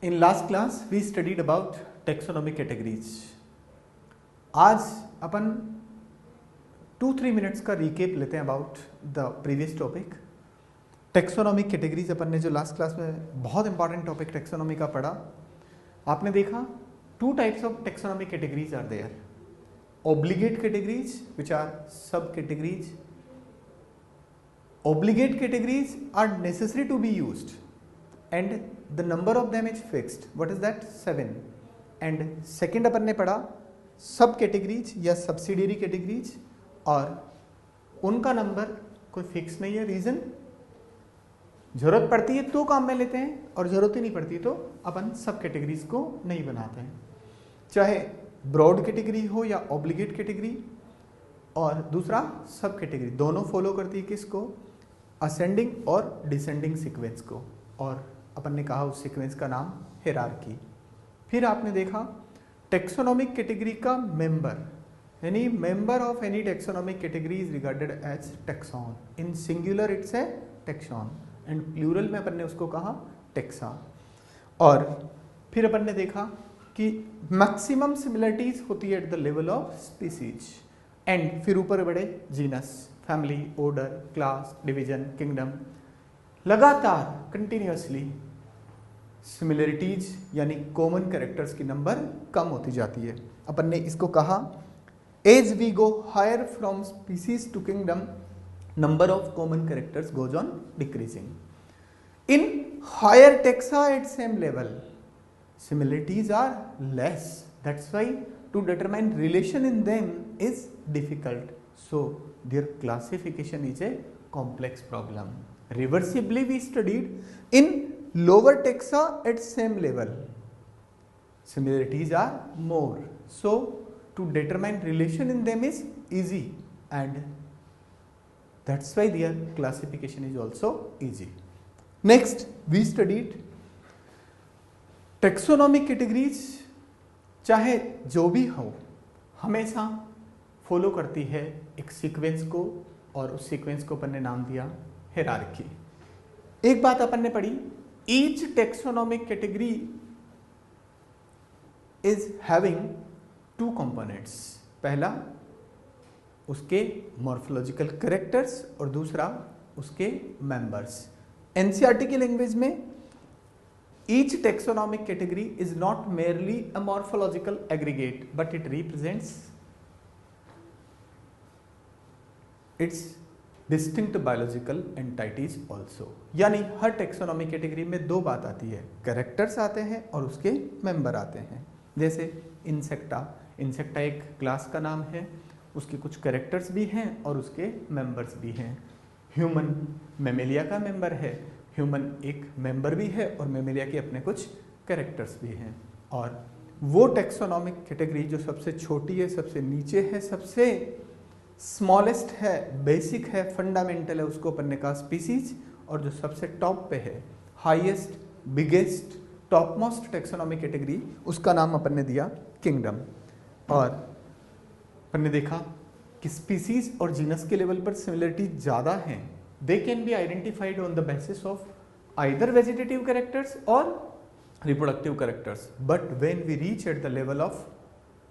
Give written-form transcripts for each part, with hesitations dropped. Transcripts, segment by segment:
In last class we studied about taxonomic categories. आज अपन 2-3 minutes का recap लेते हैं about the previous topic. Taxonomic categories अपन ने जो लास्ट क्लास में बहुत इंपॉर्टेंट टॉपिक टेक्सोनॉमी का पढ़ा, आपने देखा 2 types of taxonomic categories are there. Obligate categories which are subcategories. Obligate categories are necessary to be used and the number of them is fixed. What is that? 7. And second अपन ने पढ़ा सब categories या subsidiary categories और उनका number कोई fix नहीं है. Reason, जरूरत पड़ती है तो काम में लेते हैं और जरूरत ही नहीं पड़ती तो अपन सब कैटेगरीज को नहीं बनाते हैं. चाहे ब्रॉड कैटेगरी हो या ऑब्लिगेट कैटेगरी, और दूसरा सब कैटेगरी, दोनों फॉलो करती है किसको? असेंडिंग और डिसेंडिंग सीक्वेंस को. और अपन ने कहा उस सीक्वेंस का नाम हायरार्की. फिर आपने देखा टेक्सोनॉमिक कैटेगरी का मेंबर, यानी member of any taxonomic category is regarded as taxon. In singular it's a taxon and plural में अपन ने उसको कहा टेक्सा. और फिर अपन ने देखा कि मैक्सिमम सिमिलरिटीज होती है at the level of species. And फिर ऊपर बढ़े genus, family, order, class, division, kingdom. लगातार कंटिन्यूअसली सिमिलरिटीज यानी कॉमन कैरेक्टर्स की नंबर कम होती जाती है. अपन ने इसको कहा as we go higher from species to kingdom, number of common characters goes on decreasing. In higher taxa at same level similarities are less. That's why to determine relation in them is difficult. So their classification is a complex problem. Reversibly we studied in lower taxa at same level similarities are more. So to determine relation in them is easy and that's why their classification is also easy. Next we studied taxonomic categories चाहे जो भी हो हमेशा follow करती है एक sequence को, और उस सीक्वेंस को अपन ने नाम दिया हायरार्की. एक बात अपन ने पढ़ी, each taxonomic category is having 2 components. पहला उसके मॉर्फोलॉजिकल कैरेक्टर्स और दूसरा उसके मेंबर्स. एनसीईआरटी की लैंग्वेज में each taxonomic category is not merely a morphological aggregate but it represents its distinct biological entities also. यानी हर taxonomic category में 2 बात आती है, characters आते हैं और उसके member आते हैं. जैसे इंसेक्टा एक क्लास का नाम है, उसके कुछ कैरेक्टर्स भी हैं और उसके मेंबर्स भी हैं. ह्यूमन मेमेलिया का मेंबर है, ह्यूमन एक मेंबर भी है और मेमेलिया के अपने कुछ कैरेक्टर्स भी हैं. और वो टेक्सोनॉमिक कैटेगरी जो सबसे छोटी है, सबसे नीचे है, सबसे स्मॉलेस्ट है, बेसिक है, फंडामेंटल है, उसको अपन ने कहा स्पीसीज. और जो सबसे टॉप पे है, highest, biggest, top most taxonomic category, उसका नाम अपन ने दिया किंगडम. और अपन ने देखा कि स्पीसीज और जीनस के लेवल पर सिमिलरिटी ज़्यादा हैं. They can be identified on the basis of either vegetative characters or reproductive characters. But when we reach at the level of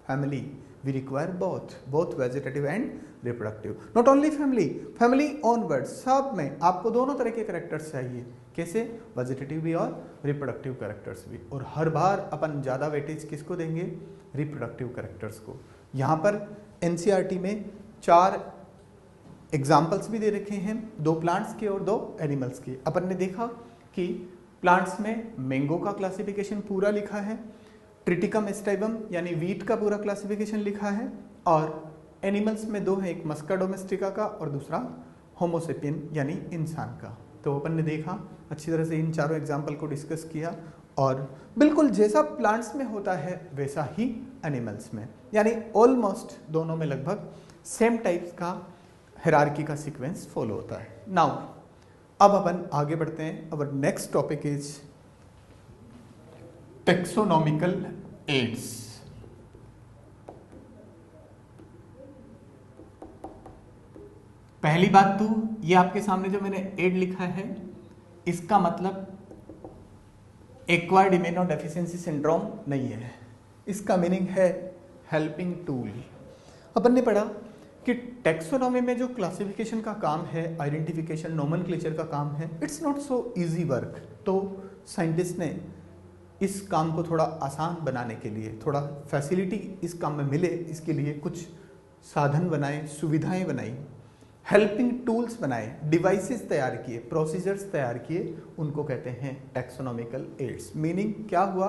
family, we require both vegetative and reproductive. Not only family onwards, सब में आपको दोनों तरह के characters चाहिए. कैसे? Vegetative भी और रिप्रोडक्टिव कैरेक्टर्स भी. और हर बार अपन ज़्यादा वेटेज किसको देंगे? रिप्रोडक्टिव कैरेक्टर्स को. यहाँ पर एनसीईआरटी में 4 एग्जाम्पल्स भी दे रखे हैं, 2 प्लांट्स के और 2 एनिमल्स के. अपन ने देखा कि प्लांट्स में मैंगो का क्लासिफिकेशन पूरा लिखा है, ट्रिटिकम एस्टाइबम यानी वीट का पूरा क्लासिफिकेशन लिखा है, और एनिमल्स में 2 हैं, एक मस्का डोमेस्टिका का और दूसरा होमोसेपियन यानी इंसान का. तो अपन ने देखा अच्छी तरह से इन चारों एग्जाम्पल को डिस्कस किया. और बिल्कुल जैसा प्लांट्स में होता है वैसा ही एनिमल्स में, यानी ऑलमोस्ट दोनों में लगभग सेम टाइप्स का हायरार्की का सीक्वेंस फॉलो होता है. नाउ अब अपन आगे बढ़ते हैं. Our next topic is taxonomical aids. पहली बात तो ये आपके सामने जो मैंने एड लिखा है, इसका मतलब एक्वायर्ड इम्यूनोडेफिशिएंसी सिंड्रोम नहीं है, इसका मीनिंग है हेल्पिंग टूल। अपन ने पढ़ा कि टैक्सोनॉमी में जो क्लासिफिकेशन का काम है, आइडेंटिफिकेशन, नोमेनक्लेचर का काम है, it's not so easy work. तो साइंटिस्ट ने इस काम को थोड़ा आसान बनाने के लिए, थोड़ा फैसिलिटी इस काम में मिले, इसके लिए कुछ साधन बनाए, सुविधाएं बनाई, हेल्पिंग टूल्स बनाए, डिवाइसेस तैयार किए, प्रोसीजर्स तैयार किए, उनको कहते हैं टैक्सोनॉमिकल एड्स। मीनिंग क्या हुआ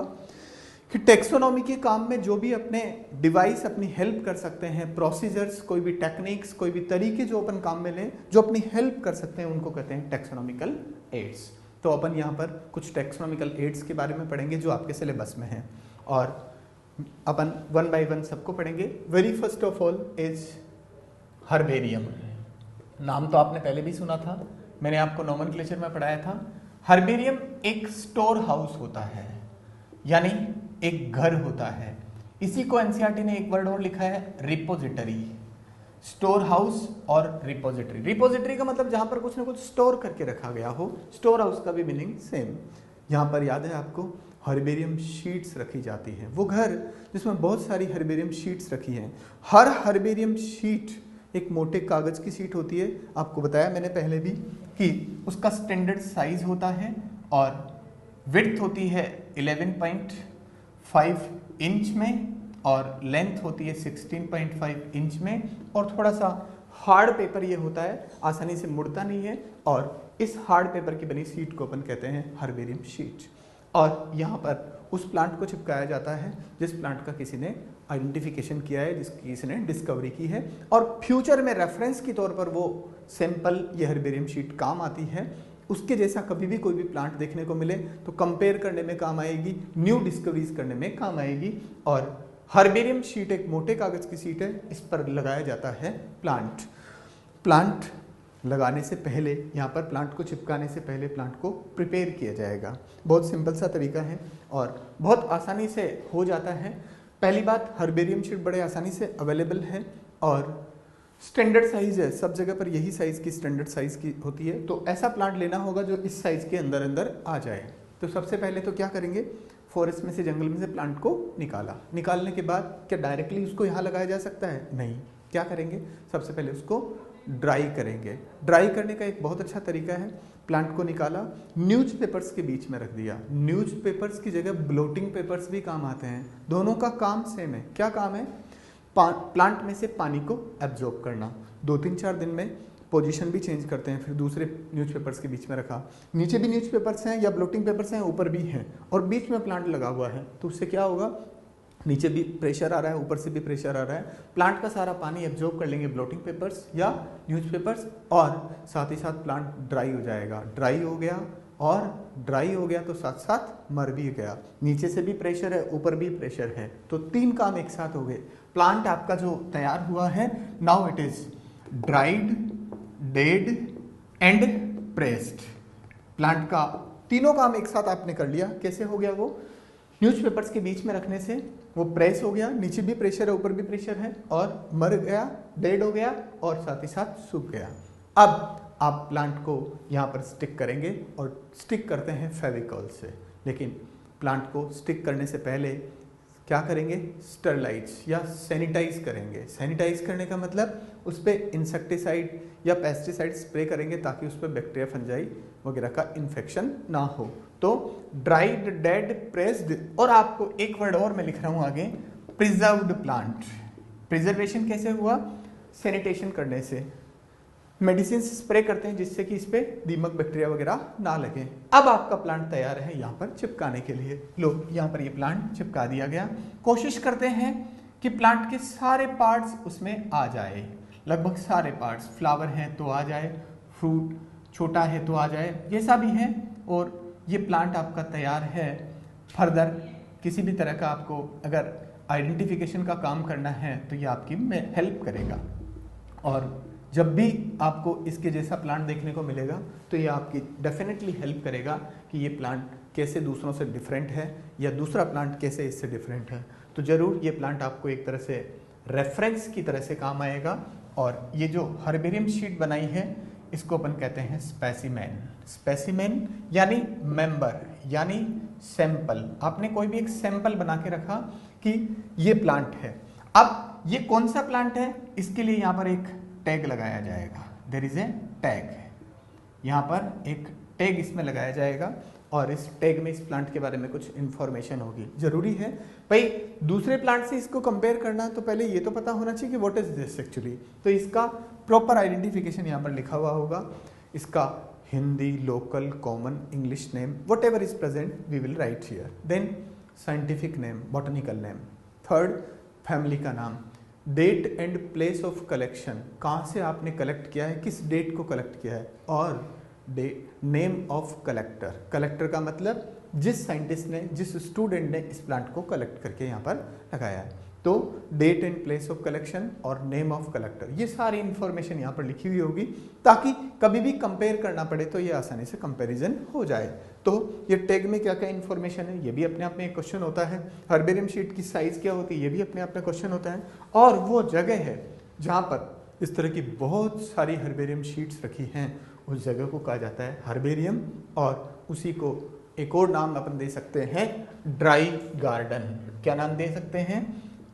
कि टैक्सोनॉमी के काम में जो भी अपने डिवाइस अपनी हेल्प कर सकते हैं, प्रोसीजर्स, कोई भी टेक्निक्स, कोई भी तरीके जो अपन काम में लें, जो अपनी हेल्प कर सकते हैं, उनको कहते हैं टैक्सोनॉमिकल एड्स। तो अपन यहाँ पर कुछ टैक्सोनॉमिकल एड्स के बारे में पढ़ेंगे जो आपके सिलेबस में हैं, और अपन वन बाय वन सबको पढ़ेंगे। Very first of all is herbarium. नाम तो आपने पहले भी सुना था, मैंने आपको नोमेनक्लेचर में पढ़ाया था। हर्बेरियम एक स्टोर हाउस होता है, यानी एक घर होता है। इसी को एनसीईआरटी ने एक वर्ड और लिखा है, रिपोजिटरी। स्टोर हाउस और रिपोजिटरी। रिपोजिटरी का मतलब जहां पर कुछ ना कुछ स्टोर करके रखा गया हो, स्टोर हाउस का भी मीनिंग सेम। यहां पर याद है आपको, हर्बेरियम शीट्स रखी जाती हैं, वो घर जिसमें बहुत सारी हर्बेरियम शीट्स रखी हैं। हर हर्बेरियम शीट एक मोटे कागज की शीट होती है। आपको बताया मैंने पहले भी कि उसका स्टैंडर्ड साइज होता है और विड्थ होती है 11.5 इंच में और लेंथ होती है 16.5 इंच में, और थोड़ा सा हार्ड पेपर ये होता है, आसानी से मुड़ता नहीं है, और इस हार्ड पेपर की बनी शीट को अपन कहते हैं हर्बेरियम शीट। और यहाँ पर उस प्लांट को चिपकाया जाता है जिस प्लांट का किसी ने आइडेंटिफिकेशन किया है, जिसकी किसी ने डिस्कवरी की है, और फ्यूचर में रेफरेंस के तौर पर वो सैंपल, ये हर्बेरियम शीट काम आती है। उसके जैसा कभी भी कोई भी प्लांट देखने को मिले तो कंपेयर करने में काम आएगी, न्यू डिस्कवरीज करने में काम आएगी। और हर्बेरियम शीट एक मोटे कागज की शीट है, इस पर लगाया जाता है प्लांट लगाने से पहले, यहाँ पर प्लांट को चिपकाने से पहले प्लांट को प्रिपेयर किया जाएगा। बहुत सिंपल सा तरीका है और बहुत आसानी से हो जाता है। पहली बात, हर्बेरियम शीट बड़े आसानी से अवेलेबल है और स्टैंडर्ड साइज है, सब जगह पर यही साइज की स्टैंडर्ड साइज की होती है। तो ऐसा प्लांट लेना होगा जो इस साइज के अंदर अंदर आ जाए। तो सबसे पहले तो क्या करेंगे, फॉरेस्ट में से, जंगल में से प्लांट को निकालने के बाद क्या डायरेक्टली उसको यहाँ लगाया जा सकता है? नहीं। क्या करेंगे, सबसे पहले उसको ड्राई करेंगे। ड्राई करने का एक बहुत अच्छा तरीका है, प्लांट को निकाला, न्यूज़पेपर्स के बीच में रख दिया। न्यूज़पेपर्स की जगह ब्लोटिंग पेपर्स भी काम आते हैं, दोनों का काम सेम है। क्या काम है? प्लांट में से पानी को एब्जॉर्ब करना। 2-3-4 दिन में पोजीशन भी चेंज करते हैं, फिर दूसरे न्यूज़पेपर्स के बीच में रखा। नीचे भी न्यूज़पेपर्स हैं या ब्लोटिंग पेपर्स हैं, ऊपर भी हैं, और बीच में प्लांट लगा हुआ है। तो उससे क्या होगा, नीचे भी प्रेशर आ रहा है, ऊपर से भी प्रेशर आ रहा है, प्लांट का सारा पानी एब्जॉर्ब कर लेंगे ब्लोटिंग पेपर्स या न्यूज़पेपर्स, और साथ ही साथ प्लांट ड्राई हो जाएगा। ड्राई हो गया तो साथ साथ मर भी गया। नीचे से भी प्रेशर है, ऊपर भी प्रेशर है, तो 3 काम एक साथ हो गए। प्लांट आपका जो तैयार हुआ है, now it is dried, dead and pressed. Plant का तीनों काम एक साथ आपने कर लिया। कैसे हो गया वो? न्यूज़पेपर्स के बीच में रखने से वो प्रेस हो गया, नीचे भी प्रेशर है, ऊपर भी प्रेशर है, और मर गया, डेड हो गया, और साथ ही साथ सूख गया। अब आप प्लांट को यहाँ पर स्टिक करेंगे, और स्टिक करते हैं फेविकॉल से। लेकिन प्लांट को स्टिक करने से पहले क्या करेंगे? स्टरलाइज या सैनिटाइज करेंगे। सैनिटाइज करने का मतलब उस पर इंसेक्टिसाइड या पेस्टिसाइड स्प्रे करेंगे ताकि उस पर बैक्टीरिया, फंजाई वगैरह का इन्फेक्शन ना हो। तो ड्राइड, डेड, प्रेस्ड, और आपको एक वर्ड और मैं लिख रहा हूँ आगे, प्रिजर्व्ड प्लांट। प्रिजर्वेशन कैसे हुआ? सैनिटेशन करने से। मेडिसिन स्प्रे करते हैं जिससे कि इस पे दीमक, बैक्टीरिया वगैरह ना लगे। अब आपका प्लांट तैयार है यहाँ पर चिपकाने के लिए। लो, यहाँ पर ये प्लांट चिपका दिया गया। कोशिश करते हैं कि प्लांट के सारे पार्ट्स उसमें आ जाए, लगभग सारे पार्ट्स। फ्लावर हैं तो आ जाए, फ्रूट छोटा है तो आ जाए, जैसा भी है, और ये प्लांट आपका तैयार है। फर्दर किसी भी तरह का आपको अगर आइडेंटिफिकेशन का काम करना है तो ये आपकी हेल्प करेगा। और जब भी आपको इसके जैसा प्लांट देखने को मिलेगा तो ये आपकी डेफिनेटली हेल्प करेगा कि ये प्लांट कैसे दूसरों से डिफरेंट है या दूसरा प्लांट कैसे इससे डिफरेंट है। तो ज़रूर ये प्लांट आपको एक तरह से रेफरेंस की तरह से काम आएगा। और ये जो हर्बेरियम शीट बनाई है इसको अपन कहते हैं स्पेसिमेन। स्पेसिमेन यानी मेंबर, यानी सैंपल, आपने कोई भी एक सैंपल बना के रखा कि ये प्लांट है। अब ये कौन सा प्लांट है, इसके लिए यहाँ पर एक टैग लगाया जाएगा, देयर इज ए टैग, यहाँ पर एक टैग इसमें लगाया जाएगा और इस टैग में इस प्लांट के बारे में कुछ इंफॉर्मेशन होगी। जरूरी है भाई दूसरे प्लांट से इसको कंपेयर करना, तो पहले ये तो पता होना चाहिए कि व्हाट इज दिस एक्चुअली, तो इसका प्रॉपर आइडेंटिफिकेशन यहाँ पर लिखा हुआ होगा, इसका Hindi, local, common, English name, whatever is present we will write here. Then scientific name, botanical name. Third, family का नाम, date and place of collection, कहाँ से आपने कलेक्ट किया है, किस डेट को कलेक्ट किया है, और नेम ऑफ कलेक्टर, कलेक्टर का मतलब जिस साइंटिस्ट ने, जिस स्टूडेंट ने इस प्लांट को कलेक्ट करके यहाँ पर लगाया है। तो date and place of collection और नेम ऑफ कलेक्टर, ये सारी इंफॉर्मेशन यहाँ पर लिखी हुई होगी ताकि कभी भी कंपेयर करना पड़े तो ये आसानी से कंपैरिजन हो जाए। तो ये टैग में क्या क्या इंफॉर्मेशन है, ये भी अपने आप में एक क्वेश्चन होता है। हर्बेरियम शीट की साइज क्या होती है, ये भी अपने आप में क्वेश्चन होता है। और वो जगह है जहाँ पर इस तरह की बहुत सारी हर्बेरियम शीट्स रखी हैं, उस जगह को कहा जाता है हर्बेरियम, और उसी को एक और नाम अपन दे सकते हैं ड्राई गार्डन। क्या नाम दे सकते हैं,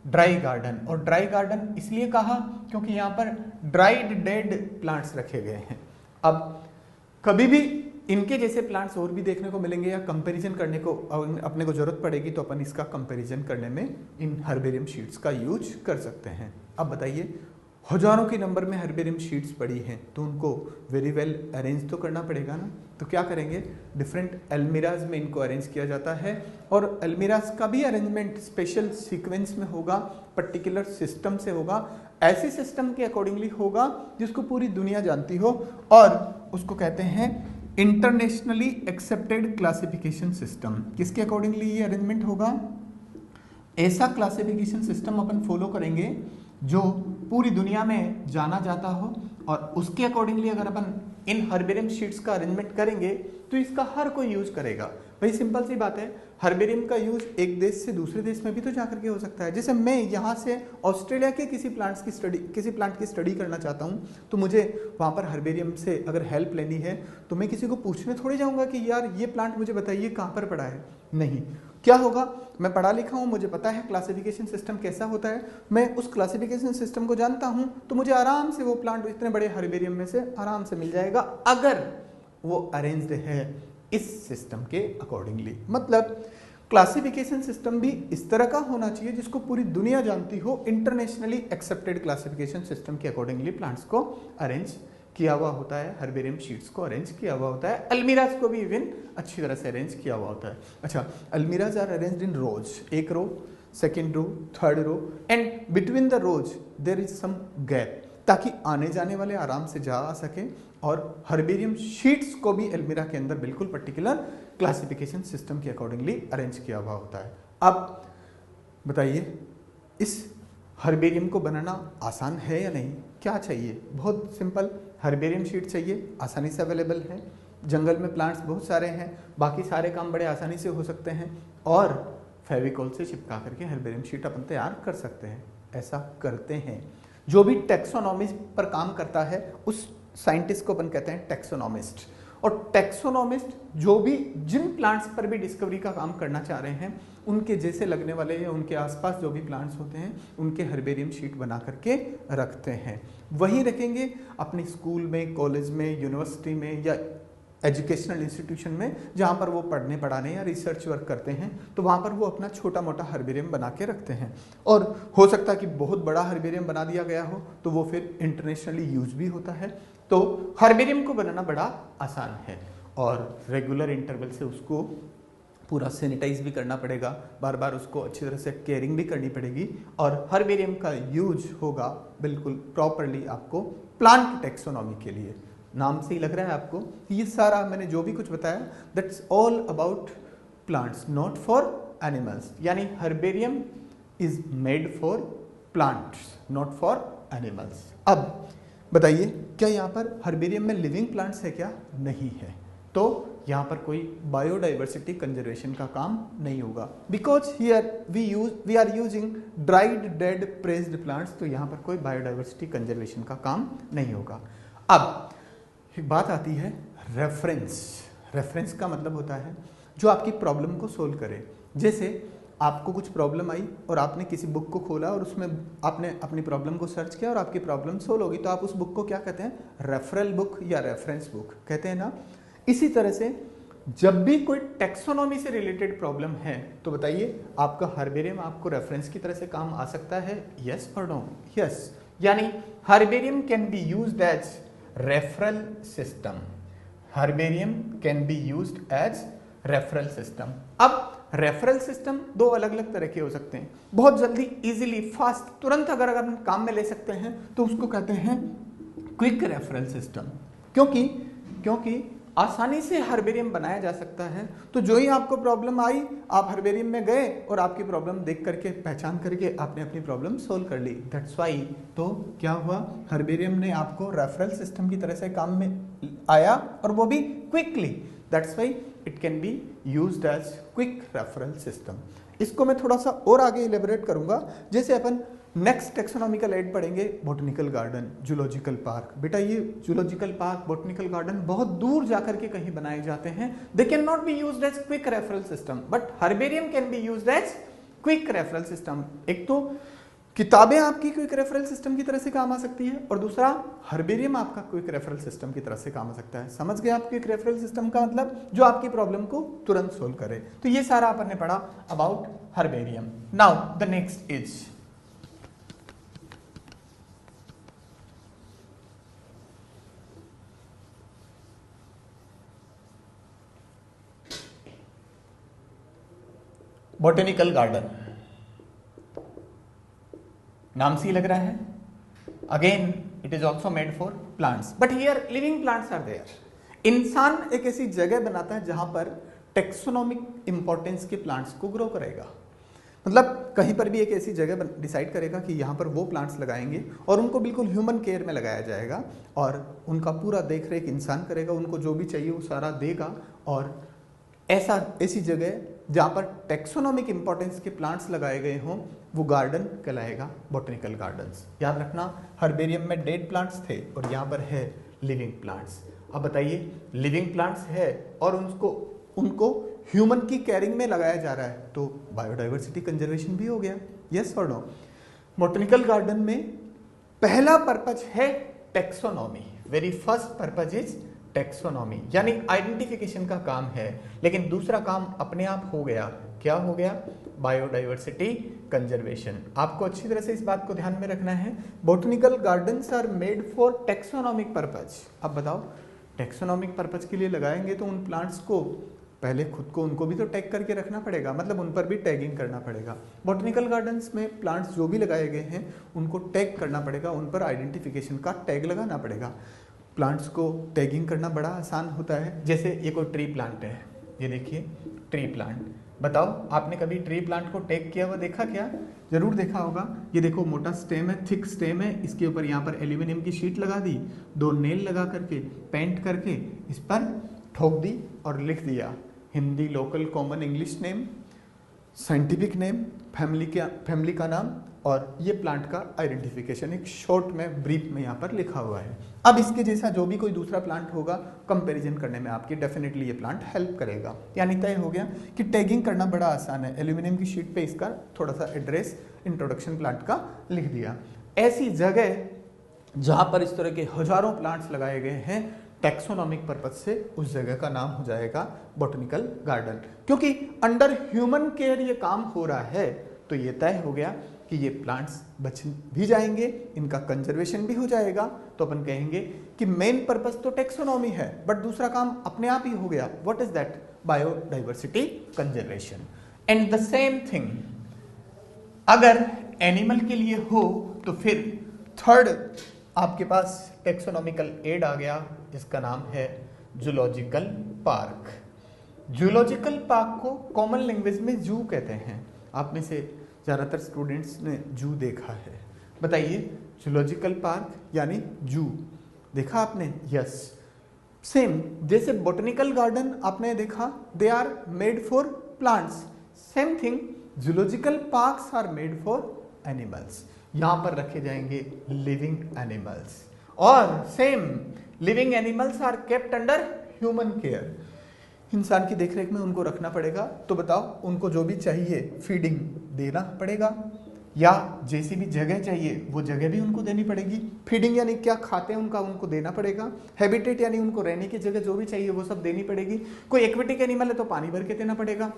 ड्राई गार्डन। और ड्राई गार्डन इसलिए कहा क्योंकि यहाँ पर ड्राइड डेड प्लांट्स रखे गए हैं। अब कभी भी इनके जैसे प्लांट्स और भी देखने को मिलेंगे या कंपैरिजन करने को अपने को जरूरत पड़ेगी तो अपन इसका कंपैरिजन करने में इन हर्बेरियम शीट्स का यूज कर सकते हैं। अब बताइए, हजारों के नंबर में हर्बेरियम शीट्स पड़ी हैं तो उनको वेरी वेल अरेंज तो करना पड़ेगा ना। तो क्या करेंगे, डिफरेंट अलमीराज में इनको अरेंज किया जाता है, और अलमीराज का भी अरेंजमेंट स्पेशल सीक्वेंस में होगा, पर्टिकुलर सिस्टम से होगा, ऐसे सिस्टम के अकॉर्डिंगली होगा जिसको पूरी दुनिया जानती हो, और उसको कहते हैं इंटरनेशनली एक्सेप्टेड क्लासिफिकेशन सिस्टम। किसके अकॉर्डिंगली ये अरेंजमेंट होगा, ऐसा क्लासिफिकेशन सिस्टम अपन फॉलो करेंगे जो पूरी दुनिया में जाना जाता हो, और उसके अकॉर्डिंगली अगर अपन इन हर्बेरियम शीट्स का अरेंजमेंट करेंगे तो इसका हर कोई यूज करेगा। भाई सिंपल सी बात है, हर्बेरियम का यूज एक देश से दूसरे देश में भी तो जाकर के हो सकता है। जैसे मैं यहाँ से ऑस्ट्रेलिया के किसी प्लांट की स्टडी करना चाहता हूँ, तो मुझे वहाँ पर हर्बेरियम से अगर हेल्प लेनी है तो मैं किसी को पूछने थोड़ी जाऊँगा कि यार ये प्लांट मुझे बताइए कहाँ पर पड़ा है। नहीं, क्या होगा, मैं पढ़ा लिखा हूँ, मुझे पता है क्लासिफिकेशन सिस्टम कैसा होता है, मैं उस क्लासिफिकेशन सिस्टम को जानता हूँ, तो मुझे आराम से वो प्लांट इतने बड़े हर्बेरियम में से आराम से मिल जाएगा अगर वो अरेंज्ड है इस सिस्टम के अकॉर्डिंगली। मतलब क्लासिफिकेशन सिस्टम भी इस तरह का होना चाहिए जिसको पूरी दुनिया जानती हो, इंटरनेशनली एक्सेप्टेड क्लासिफिकेशन सिस्टम के अकॉर्डिंगली प्लांट्स को अरेंज किया हुआ होता है, हर्बेरियम शीट्स को अरेंज किया हुआ होता है, अलमीराज को भी इवन अच्छी तरह से अरेंज किया हुआ होता है। अच्छा, almirahs are arranged in rows, एक row, second row, third row, and between the rows there is some gap, ताकि आने जाने वाले आराम से जा आ सके। और हर्बेरियम शीट्स को भी अलमीरा के अंदर बिल्कुल पर्टिकुलर क्लासिफिकेशन सिस्टम के अकॉर्डिंगली अरेंज किया हुआ होता है। अब बताइए, इस हर्बेरियम को बनाना आसान है या नहीं, क्या चाहिए, बहुत सिंपल, हर्बेरियम शीट चाहिए, आसानी से अवेलेबल है, जंगल में प्लांट्स बहुत सारे हैं, बाकी सारे काम बड़े आसानी से हो सकते हैं, और फेविकॉल से चिपका करके हर्बेरियम शीट अपन तैयार कर सकते हैं। ऐसा करते हैं, जो भी टैक्सोनॉमी पर काम करता है उस साइंटिस्ट को अपन कहते हैं टैक्सोनॉमिस्ट। और टैक्सोनॉमिस्ट जो भी जिन प्लांट्स पर भी डिस्कवरी का काम करना चाह रहे हैं, उनके जैसे लगने वाले या उनके आसपास जो भी प्लांट्स होते हैं उनके हर्बेरियम शीट बना करके रखते हैं। वही रखेंगे अपने स्कूल में, कॉलेज में, यूनिवर्सिटी में या एजुकेशनल इंस्टीट्यूशन में जहाँ पर वो पढ़ने पढ़ाने या रिसर्च वर्क करते हैं, तो वहाँ पर वो अपना छोटा मोटा हर्बेरियम बना के रखते हैं। और हो सकता है कि बहुत बड़ा हर्बेरियम बना दिया गया हो तो वो फिर इंटरनेशनली यूज भी होता है। तो हर्बेरियम को बनाना बड़ा आसान है, और रेगुलर इंटरवल से उसको पूरा सैनिटाइज भी करना पड़ेगा, बार बार उसको अच्छी तरह से केयरिंग भी करनी पड़ेगी, और हर्बेरियम का यूज होगा बिल्कुल प्रॉपरली आपको प्लांट टैक्सोनॉमी के लिए। नाम से ही लग रहा है आपको, ये सारा मैंने जो भी कुछ बताया that's all about plants, not for animals. यानी herbarium is made for plants, not for animals. अब बताइए, क्या यहाँ पर हर्बेरियम में लिविंग प्लांट्स है क्या? नहीं है। तो यहाँ पर कोई बायोडाइवर्सिटी कंजर्वेशन का काम नहीं होगा, because here we are using dried dead pressed plants, तो यहाँ पर कोई बायोडाइवर्सिटी कंजर्वेशन का काम नहीं होगा। अब एक बात आती है रेफरेंस। रेफरेंस का मतलब होता है जो आपकी प्रॉब्लम को सोल्व करे। जैसे आपको कुछ प्रॉब्लम आई और आपने किसी बुक को खोला और उसमें आपने अपनी प्रॉब्लम को सर्च किया और आपकी प्रॉब्लम सोल्व होगी, तो आप उस बुक को क्या कहते हैं? रेफरल बुक या रेफरेंस बुक कहते हैं ना। इसी तरह से जब भी कोई टेक्सोनॉमी से रिलेटेड प्रॉब्लम है तो बताइए आपका हर्बेरियम आपको रेफरेंस की तरह से काम आ सकता है? यस और नो? यस। यानी herbarium can be used as referral system. Herbarium can be used as referral system. अब रेफरल सिस्टम दो अलग अलग तरह के हो सकते हैं। बहुत जल्दी, इजीली, फास्ट, तुरंत अगर हम काम में ले सकते हैं तो उसको कहते हैं क्विक रेफरल सिस्टम। क्योंकि आसानी से हर्बेरियम बनाया जा सकता है। तो जो ही आपको प्रॉब्लम आई, आप हर्बेरियम में गए और आपकी प्रॉब्लम देख करके, पहचान करके आपने अपनी प्रॉब्लम सोल्व कर ली। दैट्स वाई, तो क्या हुआ, हर्बेरियम ने आपको रेफरल सिस्टम की तरह से काम में आया और वो भी quickly. That's why it can be used as quick referral system. इसको मैं थोड़ा सा और आगे इलेबोरेट करूंगा। जैसे अपन नेक्स्ट टेक्सोनॉमिकल एड पढ़ेंगे, बॉटनिकल गार्डन, जूलॉजिकल पार्क। बेटा ये जूलॉजिकल पार्क, बॉटनिकल गार्डन बहुत दूर जाकर के कहीं बनाए जाते हैं। They can not be used as quick referral system, but herbarium can be used as quick referral system. एक तो किताबें आपकी क्विक रेफरल सिस्टम की तरह से काम आ सकती है और दूसरा हर्बेरियम आपका क्विक रेफरल सिस्टम की तरह से काम आ सकता है। समझ गए आप क्विक रेफरल सिस्टम का मतलब? जो आपकी प्रॉब्लम को तुरंत सोल्व करे। तो ये सारा अपन ने पढ़ा about herbarium. Now the next is botanical garden. नाम से ही लग रहा है, again it is also made for plants, but here living plants are there. इंसान एक ऐसी जगह बनाता है जहां पर टेक्सोनॉमिक इंपॉर्टेंस के प्लांट्स को ग्रो करेगा। मतलब कहीं पर भी एक ऐसी जगह डिसाइड करेगा कि यहाँ पर वो प्लांट्स लगाएंगे और उनको बिल्कुल ह्यूमन केयर में लगाया जाएगा और उनका पूरा देख रेख इंसान करेगा, उनको जो भी चाहिए वो सारा देगा। और ऐसी जगह जहाँ पर टेक्सोनॉमिक इंपॉर्टेंस के प्लांट्स लगाए गए हों वो गार्डन कहलाएगा बॉटनिकल गार्डन्स। याद रखना, हर्बेरियम में डेड प्लांट्स थे और यहाँ पर है लिविंग प्लांट्स। अब बताइए, लिविंग प्लांट्स है और उनको ह्यूमन की केयरिंग में लगाया जा रहा है तो बायोडाइवर्सिटी कंजर्वेशन भी हो गया। यस और नो? बॉटनिकल गार्डन में पहला पर्पज है taxonomy. Very first purpose is taxonomy, यानी आइडेंटिफिकेशन का काम है। लेकिन दूसरा काम अपने आप हो गया। क्या हो गया? Biodiversity conservation. आपको अच्छी तरह से इस बात को ध्यान में रखना है। Botanical gardens are made for taxonomic purpose. अब बताओ, टेक्सोनॉमिक पर्पज के लिए लगाएंगे तो उन प्लांट्स को पहले खुद को उनको भी तो टैग करके रखना पड़ेगा, मतलब उन पर भी टैगिंग करना पड़ेगा। बॉटनिकल गार्डन्स में प्लांट्स जो भी लगाए गए हैं उनको टैग करना पड़ेगा, उन पर आइडेंटिफिकेशन का टैग लगाना पड़ेगा। प्लांट्स को टैगिंग करना बड़ा आसान होता है। जैसे ये कोई ट्री प्लांट है, ये देखिए ट्री प्लांट। बताओ, आपने कभी ट्री प्लांट को टैग किया हुआ देखा क्या? जरूर देखा होगा। ये देखो मोटा स्टेम है, थिक स्टेम है, इसके ऊपर यहाँ पर एल्यूमिनियम की शीट लगा दी, दो नेल लगा करके पेंट करके इस पर ठोक दी और लिख दिया Hindi local common English name, scientific name, family का नाम और ये प्लांट का आइडेंटिफिकेशन एक शॉर्ट में, ब्रीफ में यहाँ पर लिखा हुआ है। अब इसके जैसा जो भी कोई दूसरा प्लांट होगा, कंपैरिजन करने में आपकी डेफिनेटली ये प्लांट हेल्प करेगा। यानी तय हो गया कि टैगिंग करना बड़ा आसान है। एल्यूमिनियम की शीट पे इसका थोड़ा सा एड्रेस, इंट्रोडक्शन प्लांट का लिख दिया। ऐसी जगह जहाँ पर इस तरह के हजारों प्लांट्स लगाए गए हैं, टेक्सोनॉमिक पर्पज से उस जगह का नाम हो जाएगा बॉटनिकल गार्डन। क्योंकि अंडर ह्यूमन केयर ये काम हो रहा है तो ये तय हो गया कि ये प्लांट्स बच भी जाएंगे, इनका कंजर्वेशन भी हो जाएगा। तो अपन कहेंगे कि मेन पर्पस तो टेक्सोनॉमी है, बट दूसरा काम अपने आप ही हो गया। What is that? Biodiversity conservation. And the same thing अगर एनिमल के लिए हो तो फिर थर्ड आपके पास टेक्सोनॉमिकल एड आ गया, जिसका नाम है जूलॉजिकल पार्क। जूलॉजिकल पार्क को कॉमन लैंग्वेज में जू कहते हैं। आप में से ज़्यादातर स्टूडेंट्स ने जू देखा है। बताइए, जूलॉजिकल पार्क यानी जू देखा आपने? यस। सेम जैसे बॉटनिकल गार्डन आपने देखा, they are made for plants. Same thing zoological parks are made for animals. यहाँ पर रखे जाएंगे लिविंग एनिमल्स और same living animals are kept under human care. इंसान की देखरेख में उनको रखना पड़ेगा। तो बताओ उनको जो भी चाहिए फीडिंग देना पड़ेगा, या जैसी भी जगह चाहिए वो जगह भी उनको देनी पड़ेगी। फीडिंग यानी क्या खाते हैं उनका उनको देना पड़ेगा। हैबिटेट यानी उनको रहने की जगह जो भी चाहिए वो सब देनी पड़ेगी। कोई एक्वेटिक एनिमल है तो पानी भर के देना पड़ेगा।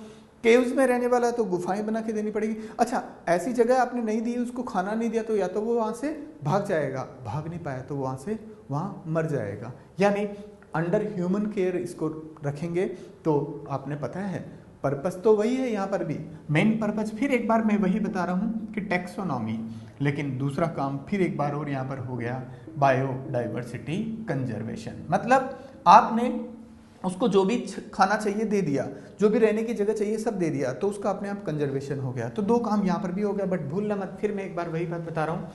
केव्स में रहने वाला है तो गुफाएं बना के देनी पड़ेगी। अच्छा, ऐसी जगह आपने नहीं दी, उसको खाना नहीं दिया तो या तो वो वहां से भाग जाएगा, भाग नहीं पाया तो वहां मर जाएगा। यानी अंडर ह्यूमन केयर इसको रखेंगे। तो आपने पता है पर्पस तो वही है, यहाँ पर भी मेन पर्पस फिर एक बार मैं वही बता रहा हूँ कि टैक्सोनॉमी, लेकिन दूसरा काम फिर एक बार और यहाँ पर हो गया बायोडाइवर्सिटी कंजर्वेशन। मतलब आपने उसको जो भी खाना चाहिए दे दिया, जो भी रहने की जगह चाहिए सब दे दिया, तो उसका अपने आप कंजर्वेशन हो गया। तो दो काम यहाँ पर भी हो गया। बट भूलना मत, फिर मैं एक बार वही बात बता रहा हूँ,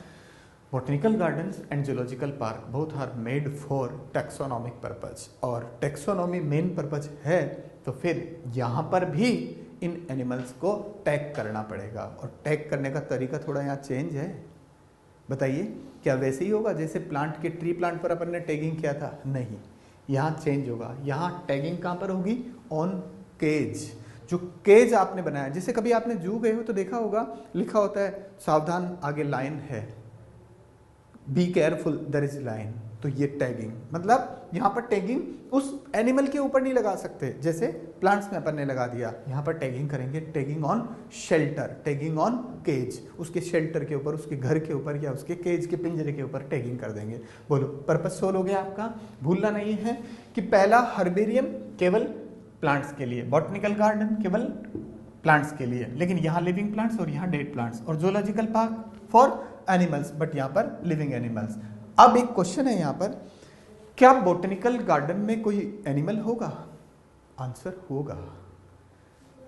Botanical gardens and zoological park both are made for taxonomic purpose, और taxonomy main purpose है तो फिर यहाँ पर भी इन एनिमल्स को टैग करना पड़ेगा। और टैग करने का तरीका थोड़ा यहाँ चेंज है। बताइए क्या वैसे ही होगा जैसे प्लांट के ट्री प्लांट पर अपन ने टैगिंग किया था? नहीं, यहाँ चेंज होगा। यहाँ टैगिंग कहाँ पर होगी? On cage. जो केज आपने बनाया, जैसे कभी आपने जू गए हो तो देखा होगा लिखा होता है सावधान आगे लाइन है, be careful there is line. तो ये टैगिंग, मतलब यहाँ पर टैगिंग उस एनिमल के ऊपर नहीं लगा सकते, जैसे प्लांट्स में अपन ने लगा दिया। यहाँ पर टैगिंग करेंगे, tagging on shelter, tagging on cage, उसके शेल्टर के ऊपर, उसके घर के ऊपर या उसके केज के पिंजरे के ऊपर टैगिंग कर देंगे। बोलो पर्पस सोल्व हो गया आपका। भूलना नहीं है कि पहला हर्बेरियम केवल प्लांट्स के लिए, बॉटनिकल गार्डन केवल प्लांट्स के लिए, लेकिन यहाँ लिविंग प्लांट्स और यहाँ डेड प्लांट्स, और zoological park for animals, but यहाँ पर लिविंग एनिमल्स। अब एक क्वेश्चन है यहाँ पर, क्या बॉटनिकल गार्डन में कोई एनिमल होगा? आंसर होगा।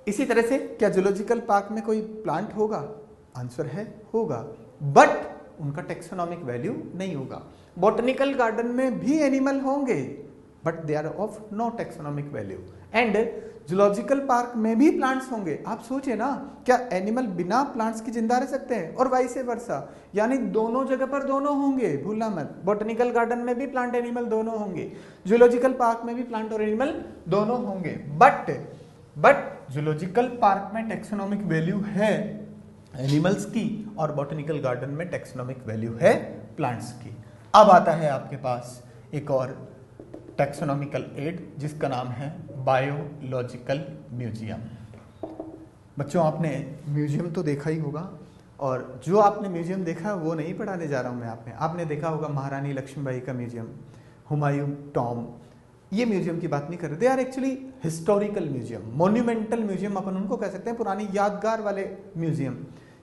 इसी तरह से क्या जूलॉजिकल पार्क में कोई प्लांट होगा? आंसर है होगा, बट उनका टेक्सोनॉमिक वैल्यू नहीं होगा। बॉटनिकल गार्डन में भी एनिमल होंगे but they are of no taxonomic value, and zoological park में भी प्लांट्स होंगे। आप सोचिए ना, क्या एनिमल बिना प्लांट्स के जिंदा रह सकते हैं? और वाइस वर्सा, यानी दोनों जगह पर दोनों होंगे, भूलना मत। बॉटनिकल गार्डन में भी प्लांट एनिमल दोनों होंगे, जूलॉजिकल पार्क में भी प्लांट और एनिमल दोनों होंगे। बट जूलॉजिकल पार्क में टेक्सोनॉमिक वैल्यू है एनिमल्स की और बॉटनिकल गार्डन में टेक्सोनॉमिक वैल्यू है प्लांट्स की। अब आता है आपके पास एक और टैक्सोनॉमिकल एड जिसका नाम है बायोलॉजिकल म्यूजियम। बच्चों आपने म्यूजियम तो देखा ही होगा, और जो आपने म्यूजियम देखा वो नहीं पढ़ाने जा रहा हूँ मैं। आपने देखा होगा महारानी लक्ष्मीबाई का म्यूजियम, हुमायूं टॉम। ये म्यूजियम की बात नहीं कर रहे, they are actually historical museum, monumental museum अपन उनको कह सकते हैं, पुरानी यादगार वाले म्यूजियम।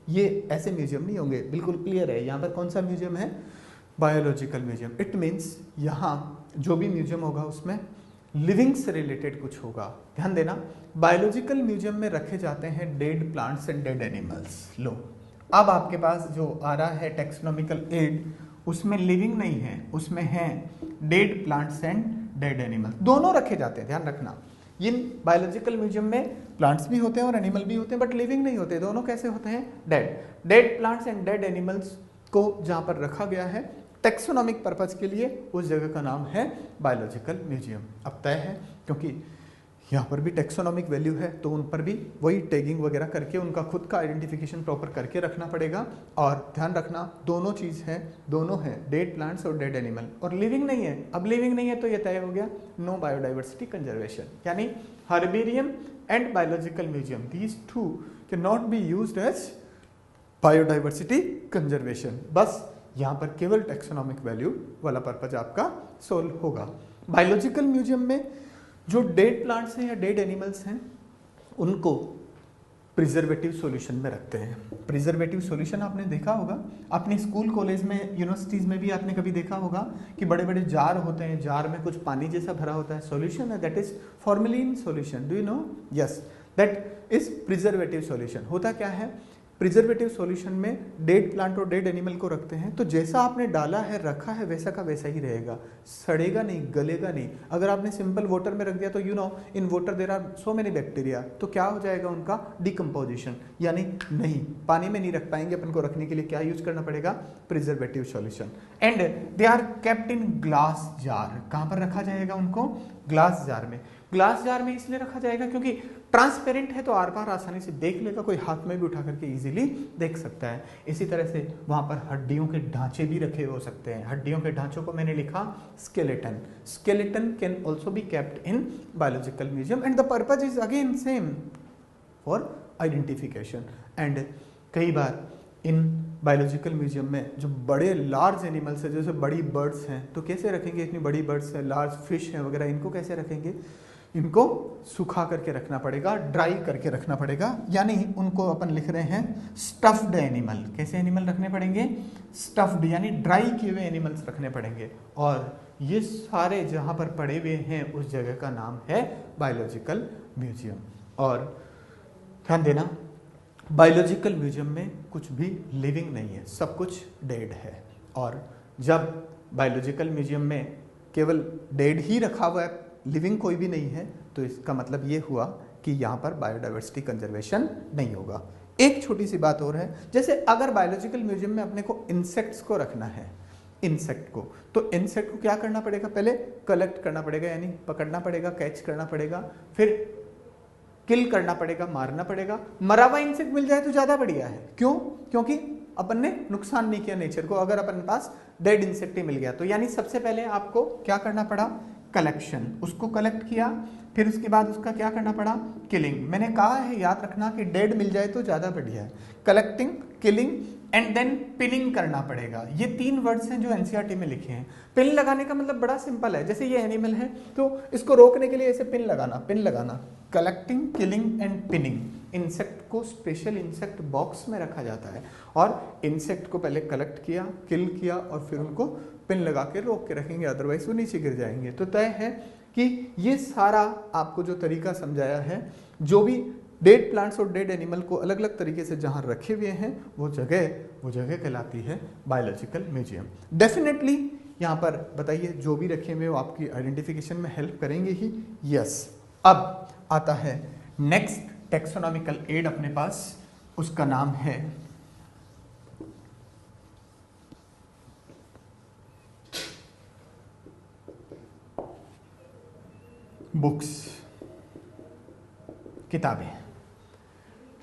ये ऐसे म्यूजियम नहीं होंगे, बिल्कुल क्लियर है। यहाँ पर कौन सा म्यूजियम है? Biological museum. इट मीन्स यहाँ जो भी म्यूजियम होगा उसमें लिविंग से रिलेटेड कुछ होगा। ध्यान देना, बायोलॉजिकल म्यूजियम में रखे जाते हैं dead plants and dead animals. लो, अब आपके पास जो आ रहा है टैक्सोनॉमिकल एड, उसमें लिविंग नहीं है, उसमें है dead plants and dead animals, दोनों रखे जाते हैं। ध्यान रखना, इन बायोलॉजिकल म्यूजियम में प्लांट्स भी होते हैं और एनिमल भी होते हैं, बट लिविंग नहीं होते। दोनों कैसे होते हैं? Dead plants and dead animals को जहां पर रखा गया है टेक्सोनॉमिक पर्पज के लिए, उस जगह का नाम है बायोलॉजिकल म्यूजियम। अब तय है, क्योंकि यहाँ पर भी टेक्सोनॉमिक वैल्यू है तो उन पर भी वही टैगिंग वगैरह करके उनका खुद का आइडेंटिफिकेशन प्रॉपर करके रखना पड़ेगा। और ध्यान रखना, दोनों चीज़ है, दोनों है, डेड प्लांट्स और डेड एनिमल, और लिविंग नहीं है। अब लिविंग नहीं है तो ये तय हो गया नो बायोडाइवर्सिटी कंजर्वेशन, यानी herbarium and biological museum, these two can not be used as biodiversity conservation. बस यहाँ पर केवल टेक्सोनॉमिक वैल्यू वाला पर्पज आपका सोल्व होगा। बायोलॉजिकल म्यूजियम में जो डेड प्लांट्स हैं या डेड एनिमल्स हैं उनको प्रिजर्वेटिव सॉल्यूशन में रखते हैं। प्रिजर्वेटिव सॉल्यूशन आपने देखा होगा अपने स्कूल कॉलेज में यूनिवर्सिटीज में भी आपने कभी देखा होगा कि बड़े बड़े जार होते हैं, जार में कुछ पानी जैसा भरा होता है, सॉल्यूशन है, that is formalin solution. Do you know? Yes, that is preservative solution. होता क्या है, प्रिजर्वेटिव सॉल्यूशन में डेड प्लांट और डेड एनिमल को रखते हैं तो जैसा आपने डाला है रखा है वैसा का वैसा ही रहेगा, सड़ेगा नहीं, गलेगा नहीं। अगर आपने सिंपल वाटर में रख दिया तो you know in water there are so many bacteria, तो क्या हो जाएगा उनका डिकम्पोजिशन, यानी नहीं, पानी में नहीं रख पाएंगे। अपन को रखने के लिए क्या यूज करना पड़ेगा? Preservative solution. And they are kept in glass jar. कहाँ पर रखा जाएगा उनको? ग्लास जार में। ग्लास जार में इसलिए रखा जाएगा क्योंकि ट्रांसपेरेंट है तो आर पार आसानी से देख लेगा, कोई हाथ में भी उठा करके इजीली देख सकता है। इसी तरह से वहां पर हड्डियों के ढांचे भी रखे हो सकते हैं। हड्डियों के ढांचों को मैंने लिखा skeleton. Skeleton can also be kept in biological museum and the purpose is again same for identification. And कई बार इन बायोलॉजिकल म्यूजियम में जो बड़े लार्ज एनिमल्स हैं, जैसे बड़ी बर्ड्स हैं, तो कैसे रखेंगे? इतनी बड़ी बर्ड्स हैं, लार्ज फिश हैं वगैरह, इनको कैसे रखेंगे? इनको सुखा करके रखना पड़ेगा, ड्राई करके रखना पड़ेगा, यानी उनको अपन लिख रहे हैं स्टफ्ड एनिमल। कैसे एनिमल रखने पड़ेंगे? स्टफ्ड, यानी ड्राई किए हुए एनिमल्स रखने पड़ेंगे। और ये सारे जहां पर पड़े हुए हैं उस जगह का नाम है बायोलॉजिकल म्यूजियम। और ध्यान देना, बायोलॉजिकल म्यूजियम में कुछ भी लिविंग नहीं है, सब कुछ डेड है। और जब बायोलॉजिकल म्यूजियम में केवल डेड ही रखा हुआ है, लिविंग कोई भी नहीं है, तो इसका मतलब ये हुआ कि यहाँ पर बायोडाइवर्सिटी कंजर्वेशन नहीं होगा। एक छोटी सी बात और है, जैसे अगर बायोलॉजिकल म्यूजियम में अपने को इंसेक्ट्स को रखना है, इंसेक्ट को, तो इंसेक्ट को क्या करना पड़ेगा? पहले कलेक्ट करना पड़ेगा, यानी पकड़ना पड़ेगा, कैच करना पड़ेगा, फिर किल करना पड़ेगा, मारना पड़ेगा। मरा हुआ इंसेक्ट मिल जाए तो ज्यादा बढ़िया है। क्यों? क्योंकि अपन ने नुकसान नहीं किया नेचर को, अगर अपन के पास डेड इंसेक्ट ही मिल गया तो। यानी सबसे पहले आपको क्या करना पड़ा? कलेक्शन, उसको कलेक्ट किया, फिर उसके बाद उसका क्या करना पड़ा? किलिंग। मैंने कहा है, याद रखना कि डेड मिल जाए तो ज्यादा बढ़िया है। Collecting, killing and then pinning करना पड़ेगा। ये 3 वर्ड्स हैं जो एनसीईआरटी में लिखे हैं। पिन लगाने का मतलब बड़ा सिंपल है, जैसे ये एनिमल है तो इसको रोकने के लिए ऐसे पिन लगाना, पिन लगाना। Collecting, killing and pinning. Insect को स्पेशल इंसेक्ट बॉक्स में रखा जाता है और इंसेक्ट को पहले कलेक्ट किया, किल किया और फिर उनको पिन लगा के रोक के रखेंगे, अदरवाइज वो नीचे गिर जाएंगे। तो तय है कि ये सारा आपको जो तरीका समझाया है, जो भी डेड प्लांट्स और डेड एनिमल को अलग अलग तरीके से जहां रखे हुए हैं, वो जगह कहलाती है बायोलॉजिकल म्यूजियम। डेफिनेटली यहाँ पर बताइए, जो भी रखे हुए वो आपकी आइडेंटिफिकेशन में हेल्प करेंगे ही। यस। अब आता है नेक्स्ट टेक्सोनॉमिकल एड अपने पास, उसका नाम है बुक्स, किताबें।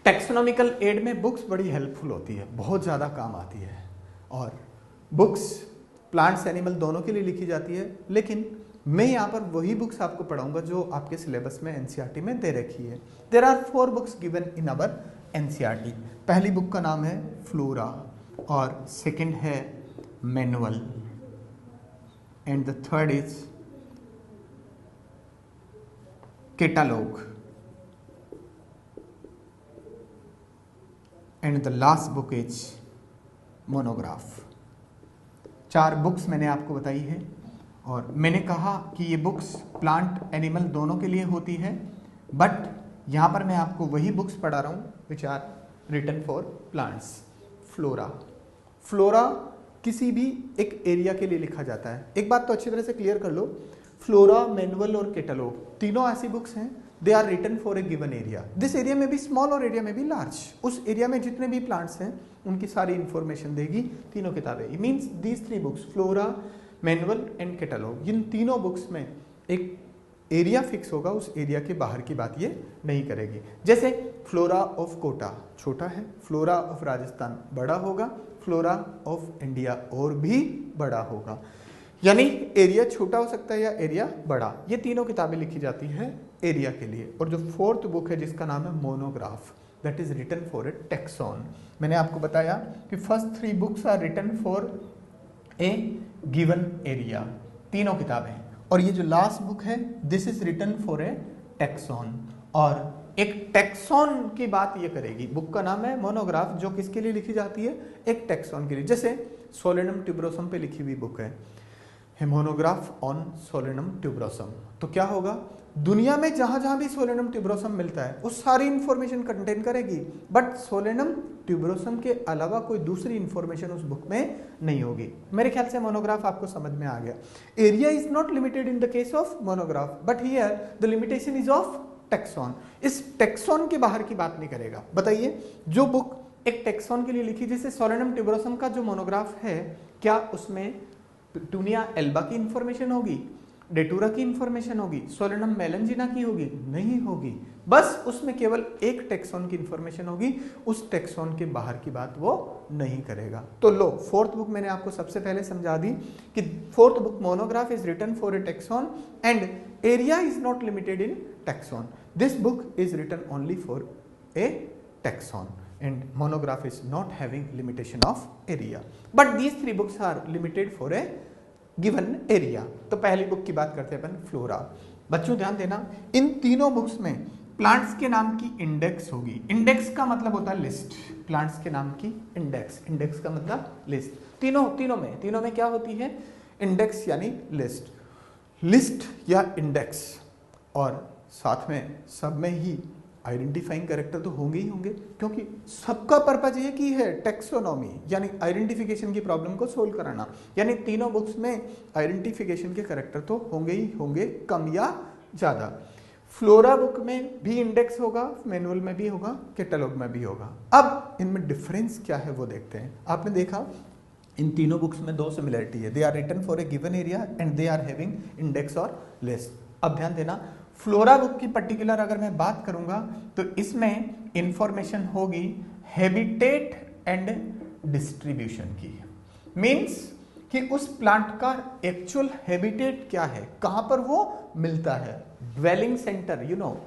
टेक्सोनॉमिकल एड में बुक्स बड़ी हेल्पफुल होती है, बहुत ज़्यादा काम आती है। और बुक्स प्लांट्स एनिमल दोनों के लिए लिखी जाती है, लेकिन मैं यहाँ पर वही बुक्स आपको पढ़ाऊंगा जो आपके सिलेबस में एनसीईआरटी में दे रखी है। There are 4 books given in our NCERT. पहली बुक का नाम है फ्लोरा और सेकंड है manual and the third is catalogue and the last book is monograph. 4 books मैंने आपको बताई है और मैंने कहा कि ये बुक्स प्लांट एनिमल दोनों के लिए होती है, बट यहाँ पर मैं आपको वही बुक्स पढ़ा रहा हूँ which are written for plants. Flora किसी भी एक एरिया के लिए लिखा जाता है। एक बात तो अच्छी तरह से क्लियर कर लो, फ्लोरा, मैनुअल और कैटलॉग तीनों ऐसी बुक्स हैं, they are written for a given area. This area में भी स्मॉल और एरिया में भी लार्ज, उस एरिया में जितने भी प्लांट्स हैं उनकी सारी इंफॉर्मेशन देगी तीनों किताबें। It means these 3 books, flora, manual and catalogue, इन तीनों बुक्स में एक एरिया फिक्स होगा, उस एरिया के बाहर की बात ये नहीं करेगी। जैसे फ्लोरा ऑफ कोटा छोटा है, फ्लोरा ऑफ राजस्थान बड़ा होगा, फ्लोरा ऑफ इंडिया और भी बड़ा होगा। यानी एरिया छोटा हो सकता है या एरिया बड़ा, ये तीनों किताबें लिखी जाती है एरिया के लिए। और जो 4th बुक है जिसका नाम है monograph, that is written for a taxon. मैंने आपको बताया कि first 3 books are written for a given area, तीनों किताबें, और ये जो लास्ट बुक है this is written for a taxon. और एक टेक्सॉन की बात ये करेगी, बुक का नाम है मोनोग्राफ, जो किसके लिए लिखी जाती है? एक टेक्सॉन के लिए। जैसे सोलेनम ट्यूबरोसम पे लिखी हुई बुक है मोनोग्राफ ऑन सोलेनम ट्यूबरोसम, तो क्या होगा? दुनिया में जहां जहां भी सोलेनम ट्यूबरोसम मिलता है वो सारी इंफॉर्मेशन कंटेन करेगी, बट सोलेनम ट्यूबरोसम के अलावा कोई दूसरी इंफॉर्मेशन उस बुक में नहीं होगी। मेरे ख्याल से मोनोग्राफ आपको समझ में आ गया। Area is not limited in the case of monograph, but here the limitation is of tax on. इस टेक्सॉन के बाहर की बात नहीं करेगा। बताइए, जो बुक एक टेक्सॉन के लिए लिखी, जैसे सोलेनम ट्यूबरोसम का जो मोनोग्राफ है, क्या उसमें पिटूनिया एल्बा की इंफॉर्मेशन होगी? डेटूरा की इंफॉर्मेशन होगी, सोलेनम मेलेंजिना की होगी? नहीं होगी। बस उसमें केवल एक टेक्सोन की इंफॉर्मेशन होगी, उस टेक्सोन के बाहर की बात वो नहीं करेगा। तो लो, फोर्थ बुक मैंने आपको सबसे पहले समझा दी कि fourth book monograph is written for a taxon and area is not limited in taxon. This book is written only for a taxon and monograph is not having limitation of area, but these three books are limited for a given area। तो पहली book की बात करते हैं अपन, flora. बच्चों ध्यान देना, इन तीनों बुक्स में प्लांट्स के नाम की इंडेक्स होगी। इंडेक्स का मतलब होता है लिस्ट, प्लांट्स के नाम की इंडेक्स, इंडेक्स का मतलब लिस्ट। तीनों में क्या होती है? इंडेक्स यानी लिस्ट, लिस्ट या इंडेक्स, और साथ में सब में ही आइडेंटिफाइंग कैरेक्टर तो होंगे ही होंगे, क्योंकि सबका पर्पज ये की है टेक्सोनॉमी यानी आइडेंटिफिकेशन की प्रॉब्लम को सोल्व कराना। यानी तीनों बुक्स में आइडेंटिफिकेशन के कैरेक्टर तो होंगे ही होंगे, कम या ज्यादा। फ्लोरा बुक में भी इंडेक्स होगा, मैनुअल में भी होगा, कैटलॉग में भी होगा। अब इनमें डिफरेंस क्या है वो देखते हैं। आपने देखा इन तीनों बुक्स में दो सिमिलरिटी है, they are written for a given area and they are having index और लिस्ट। अब ध्यान देना, फ्लोरा बुक की पर्टिकुलर अगर मैं बात करूंगा तो इसमें इंफॉर्मेशन होगी हैबिटेट एंड डिस्ट्रीब्यूशन की। मींस कि उस प्लांट का एक्चुअल हैबिटेट क्या है, कहां पर वो मिलता है, dwelling centre, you know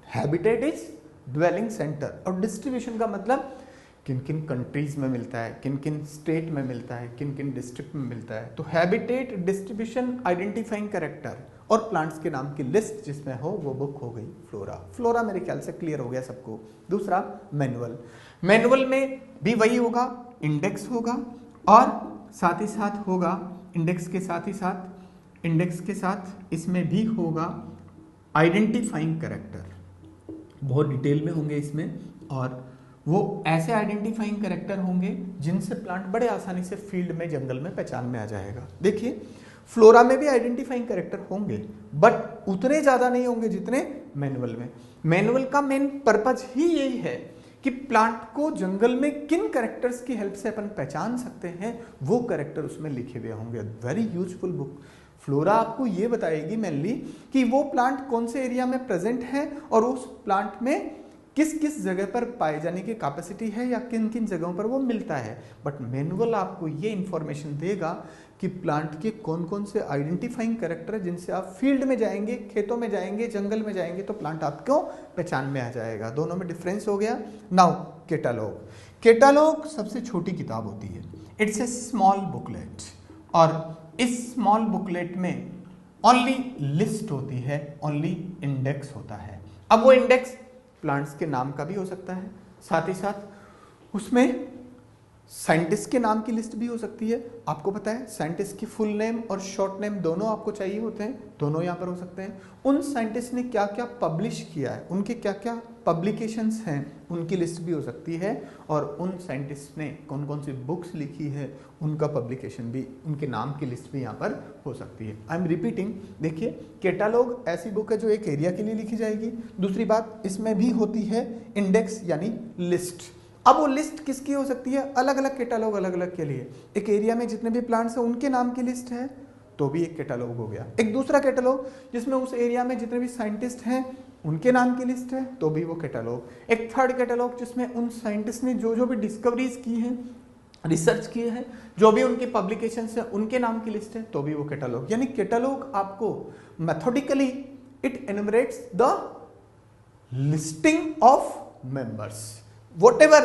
habitat is dwelling centre. और डिस्ट्रीब्यूशन का मतलब किन किन कंट्रीज में मिलता है, किन किन स्टेट में मिलता है, किन किन डिस्ट्रिक्ट में मिलता है। तो हैबिटेट, डिस्ट्रीब्यूशन, आइडेंटिफाइंग कैरेक्टर और प्लांट्स के नाम की लिस्ट जिसमें हो वो बुक हो गई फ्लोरा। फ्लोरा मेरे ख्याल से क्लियर हो गया सबको। दूसरा मैनुअल, मैनुअल में भी वही होगा, इंडेक्स होगा और साथ ही साथ होगा इंडेक्स के साथ इसमें भी होगा आइडेंटिफाइंग कैरेक्टर, बहुत डिटेल में होंगे इसमें, और वो ऐसे आइडेंटिफाइंग कैरेक्टर होंगे जिनसे प्लांट बड़े आसानी से फील्ड में, जंगल में पहचान में आ जाएगा। देखिए फ्लोरा में भी आइडेंटिफाइंग कैरेक्टर होंगे बट उतने ज्यादा नहीं होंगे जितने मैनुअल में। मैनुअल का मेन पर्पज ही यही है कि प्लांट को जंगल में किन कैरेक्टर्स की हेल्प से अपन पहचान सकते हैं, वो कैरेक्टर उसमें लिखे हुए होंगे। Very useful book. फ्लोरा आपको ये बताएगी मेनली कि वो प्लांट कौन से एरिया में प्रेजेंट है और उस प्लांट में किस किस जगह पर पाए जाने की कैपेसिटी है या किन किन जगहों पर वो मिलता है। बट मैनुअल आपको ये इंफॉर्मेशन देगा कि प्लांट के कौन कौन से आइडेंटिफाइंग कैरेक्टर है जिनसे आप फील्ड में जाएंगे, खेतों में जाएंगे, जंगल में जाएंगे तो प्लांट आपको पहचान में आ जाएगा। दोनों में डिफरेंस हो गया। नाउ कैटलॉग, कैटलॉग सबसे छोटी किताब होती है, इट्स ए स्मॉल बुकलेट, और इस स्मॉल बुकलेट में ओनली लिस्ट होती है, ओनली इंडेक्स होता है। अब वो इंडेक्स प्लांट्स के नाम का भी हो सकता है, साथ ही साथ उसमें साइंटिस्ट के नाम की लिस्ट भी हो सकती है। आपको पता है साइंटिस्ट की फुल नेम और शॉर्ट नेम दोनों आपको चाहिए होते हैं, दोनों यहाँ पर हो सकते हैं। उन साइंटिस्ट ने क्या क्या पब्लिश किया है, उनके क्या क्या पब्लिकेशंस हैं, उनकी लिस्ट भी हो सकती है, और उन साइंटिस्ट ने कौन कौन सी बुक्स लिखी है उनका पब्लिकेशन भी, उनके नाम की लिस्ट भी यहाँ पर हो सकती है। आई एम रिपीटिंग, देखिए कैटलॉग ऐसी बुक है जो एक एरिया के लिए लिखी जाएगी। दूसरी बात, इसमें भी होती है इंडेक्स यानी लिस्ट। अब वो लिस्ट किसकी हो सकती है, अलग अलग कैटलॉग अलग अलग के लिए। एक एरिया में जितने भी प्लांट्स हैं उनके नाम की लिस्ट है तो भी एक कैटलॉग हो गया। एक दूसरा कैटलॉग जिसमें उस एरिया में जितने भी साइंटिस्ट हैं उनके नाम की लिस्ट है तो भी वो कैटलॉग। एक थर्ड कैटलॉग जिसमें उन साइंटिस्ट ने जो जो भी डिस्कवरीज की हैं, रिसर्च किए हैं, जो भी उनके पब्लिकेशंस हैं उनके नाम की लिस्ट है तो भी वो कैटलॉग। यानी कैटलॉग आपको methodically it enumerates the listing of members whatever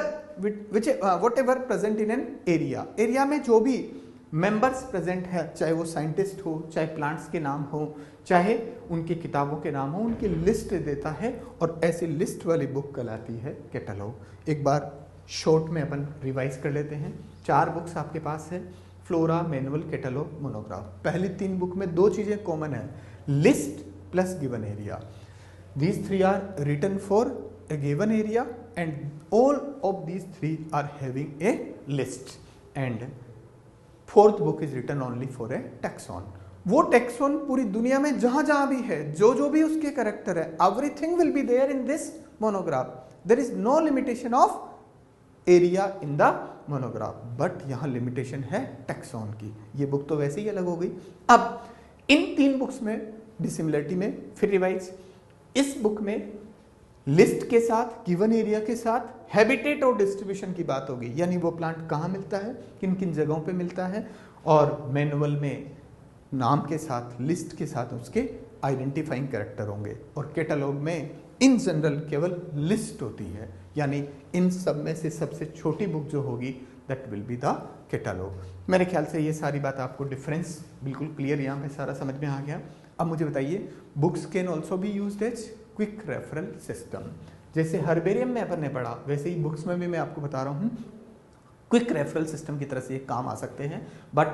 present in an area में जो भी मेंबर्स प्रेजेंट है, चाहे वो साइंटिस्ट हो, चाहे प्लांट्स के नाम हो, चाहे उनकी किताबों के नाम हो, उनकी लिस्ट देता है और ऐसी लिस्ट वाली बुक कहलाती है कैटलॉग। एक बार शॉर्ट में अपन रिवाइज कर लेते हैं। 4 बुक्स आपके पास है, फ्लोरा, मैनुअल, कैटलॉग, मोनोग्राफ। पहली 3 बुक में 2 चीजें कॉमन है, list plus given area. These 3 are written for a given area and all of these 3 are having a list, and 4th book is written only for a taxon। वो taxon पूरी दुनिया में जहां जहां भी है, जो जो भी उसके कैरेक्टर है, everything will be there in this monograph। There is no limitation of area in the monograph, but यहाँ limitation है taxon की। ये बुक तो वैसे ही अलग हो गई। अब इन 3 बुक्स में डिसिमिलरिटी में फिर रिवाइज, इस बुक में लिस्ट के साथ, गिवन एरिया के साथ हैबिटेट और डिस्ट्रीब्यूशन की बात होगी, यानी वो प्लांट कहाँ मिलता है, किन किन जगहों पे मिलता है, और मैनुअल में नाम के साथ, लिस्ट के साथ उसके आइडेंटिफाइंग कैरेक्टर होंगे, और कैटलॉग में इन जनरल केवल लिस्ट होती है, यानी इन सब में से सबसे छोटी बुक जो होगी that will be the catalogue. मेरे ख्याल से ये सारी बात आपको डिफरेंस बिल्कुल क्लियर यहाँ पे सारा समझ में आ गया। अब मुझे बताइए, books can also be used as quick referral system. जैसे हर्बेरियम में अपन ने पढ़ा, वैसे ही बुक्स में भी मैं आपको बता रहा हूँ क्विक रेफरल सिस्टम की तरह से ये काम आ सकते हैं। But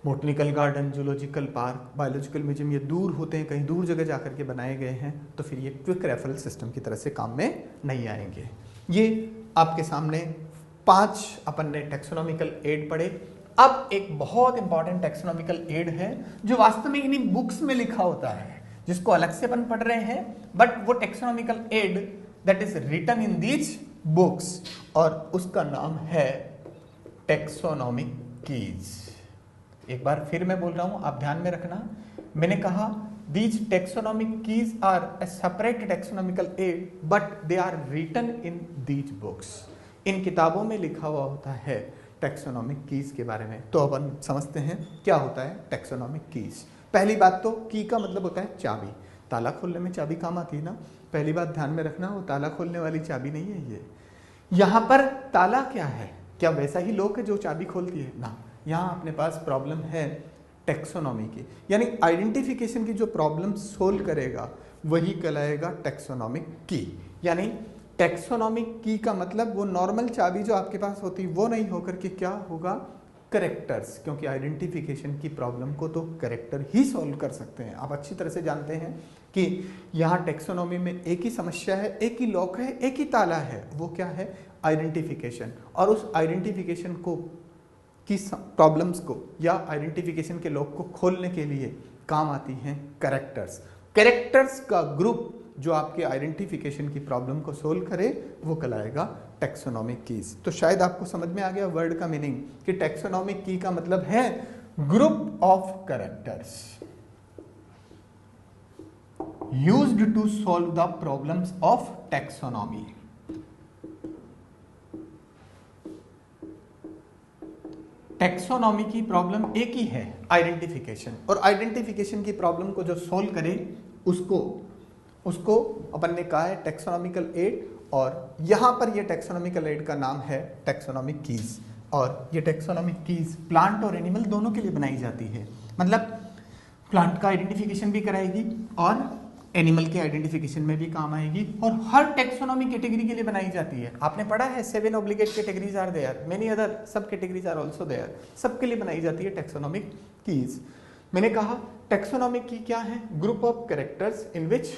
botanical garden, zoological park, biological museum ये दूर होते हैं, कहीं दूर जगह जाकर के बनाए गए हैं, तो फिर ये क्विक रेफरल सिस्टम की तरह से काम में नहीं आएंगे। ये आपके सामने 5 अपन ने टेक्सोनॉमिकल एड पढ़े। अब एक बहुत इंपॉर्टेंट टेक्सोनॉमिकल एड है जो वास्तव में इन्हीं बुक्स में लिखा होता है, जिसको अलग से अपन पढ़ रहे हैं, बट वो taxonomical aid that is written in these books, और उसका नाम है टेक्सोनॉमिक कीज। एक बार फिर मैं बोल रहा हूं, आप ध्यान में रखना, मैंने कहा these taxonomic keys are a separate taxonomical aid but they are written in these books। इन किताबों में लिखा हुआ होता है टैक्सोनॉमिक कीज के बारे में। तो अपन समझते हैं क्या होता है टैक्सोनॉमिक कीज। पहली बात तो की का मतलब होता है चाबी, ताला खोलने में चाबी काम आती है ना। पहली बात ध्यान में रखना, वो ताला खोलने वाली चाबी नहीं है ये। यहाँ पर ताला क्या है, क्या वैसा ही लॉक है जो चाबी खोलती है ना। यहाँ अपने पास प्रॉब्लम है टैक्सोनॉमी की, यानी आइडेंटिफिकेशन की जो प्रॉब्लम सोल्व करेगा वही कहलाएगा टैक्सोनॉमिक की। यानी टैक्सोनॉमिक की का मतलब वो नॉर्मल चाबी जो आपके पास होती वो नहीं होकर के क्या होगा, करेक्टर्स, क्योंकि आइडेंटिफिकेशन की प्रॉब्लम को तो करेक्टर ही सॉल्व कर सकते हैं। आप अच्छी तरह से जानते हैं कि यहाँ टैक्सोनॉमी में एक ही समस्या है, एक ही लॉक है, एक ही ताला है, वो क्या है, आइडेंटिफिकेशन। और उस आइडेंटिफिकेशन को की प्रॉब्लम्स को या आइडेंटिफिकेशन के लॉक को खोलने के लिए काम आती हैं कैरेक्टर्स। कैरेक्टर्स का ग्रुप जो आपके आइडेंटिफिकेशन की प्रॉब्लम को सोल्व करे वो कहलाएगा टैक्सोनॉमिक कीज। तो शायद आपको समझ में आ गया वर्ड का मीनिंग कि टैक्सोनॉमिक की का मतलब है group of characters used to solve the problems of taxonomy. Taxonomy की प्रॉब्लम एक ही है, आइडेंटिफिकेशन, और आइडेंटिफिकेशन की प्रॉब्लम को जो सोल्व करे उसको अपन ने कहा है टैक्सोनॉमिकल एड, और यहां पर ये टैक्सोनॉमिकल एड का नाम है टैक्सोनॉमिक कीज। और ये टैक्सोनॉमिक कीज प्लांट और एनिमल दोनों के लिए बनाई जाती है, मतलब प्लांट का आइडेंटिफिकेशन भी कराएगी और एनिमल के आइडेंटिफिकेशन में भी काम आएगी, और हर टैक्सोनॉमी कैटेगरी के लिए बनाई जाती है। आपने पढ़ा है 7 obligate categories are there, many other sub categories are also there, सबके लिए बनाई जाती है टैक्सोनॉमिक कीज। मैंने कहा टैक्सोनॉमिक की क्या है, group of characters in which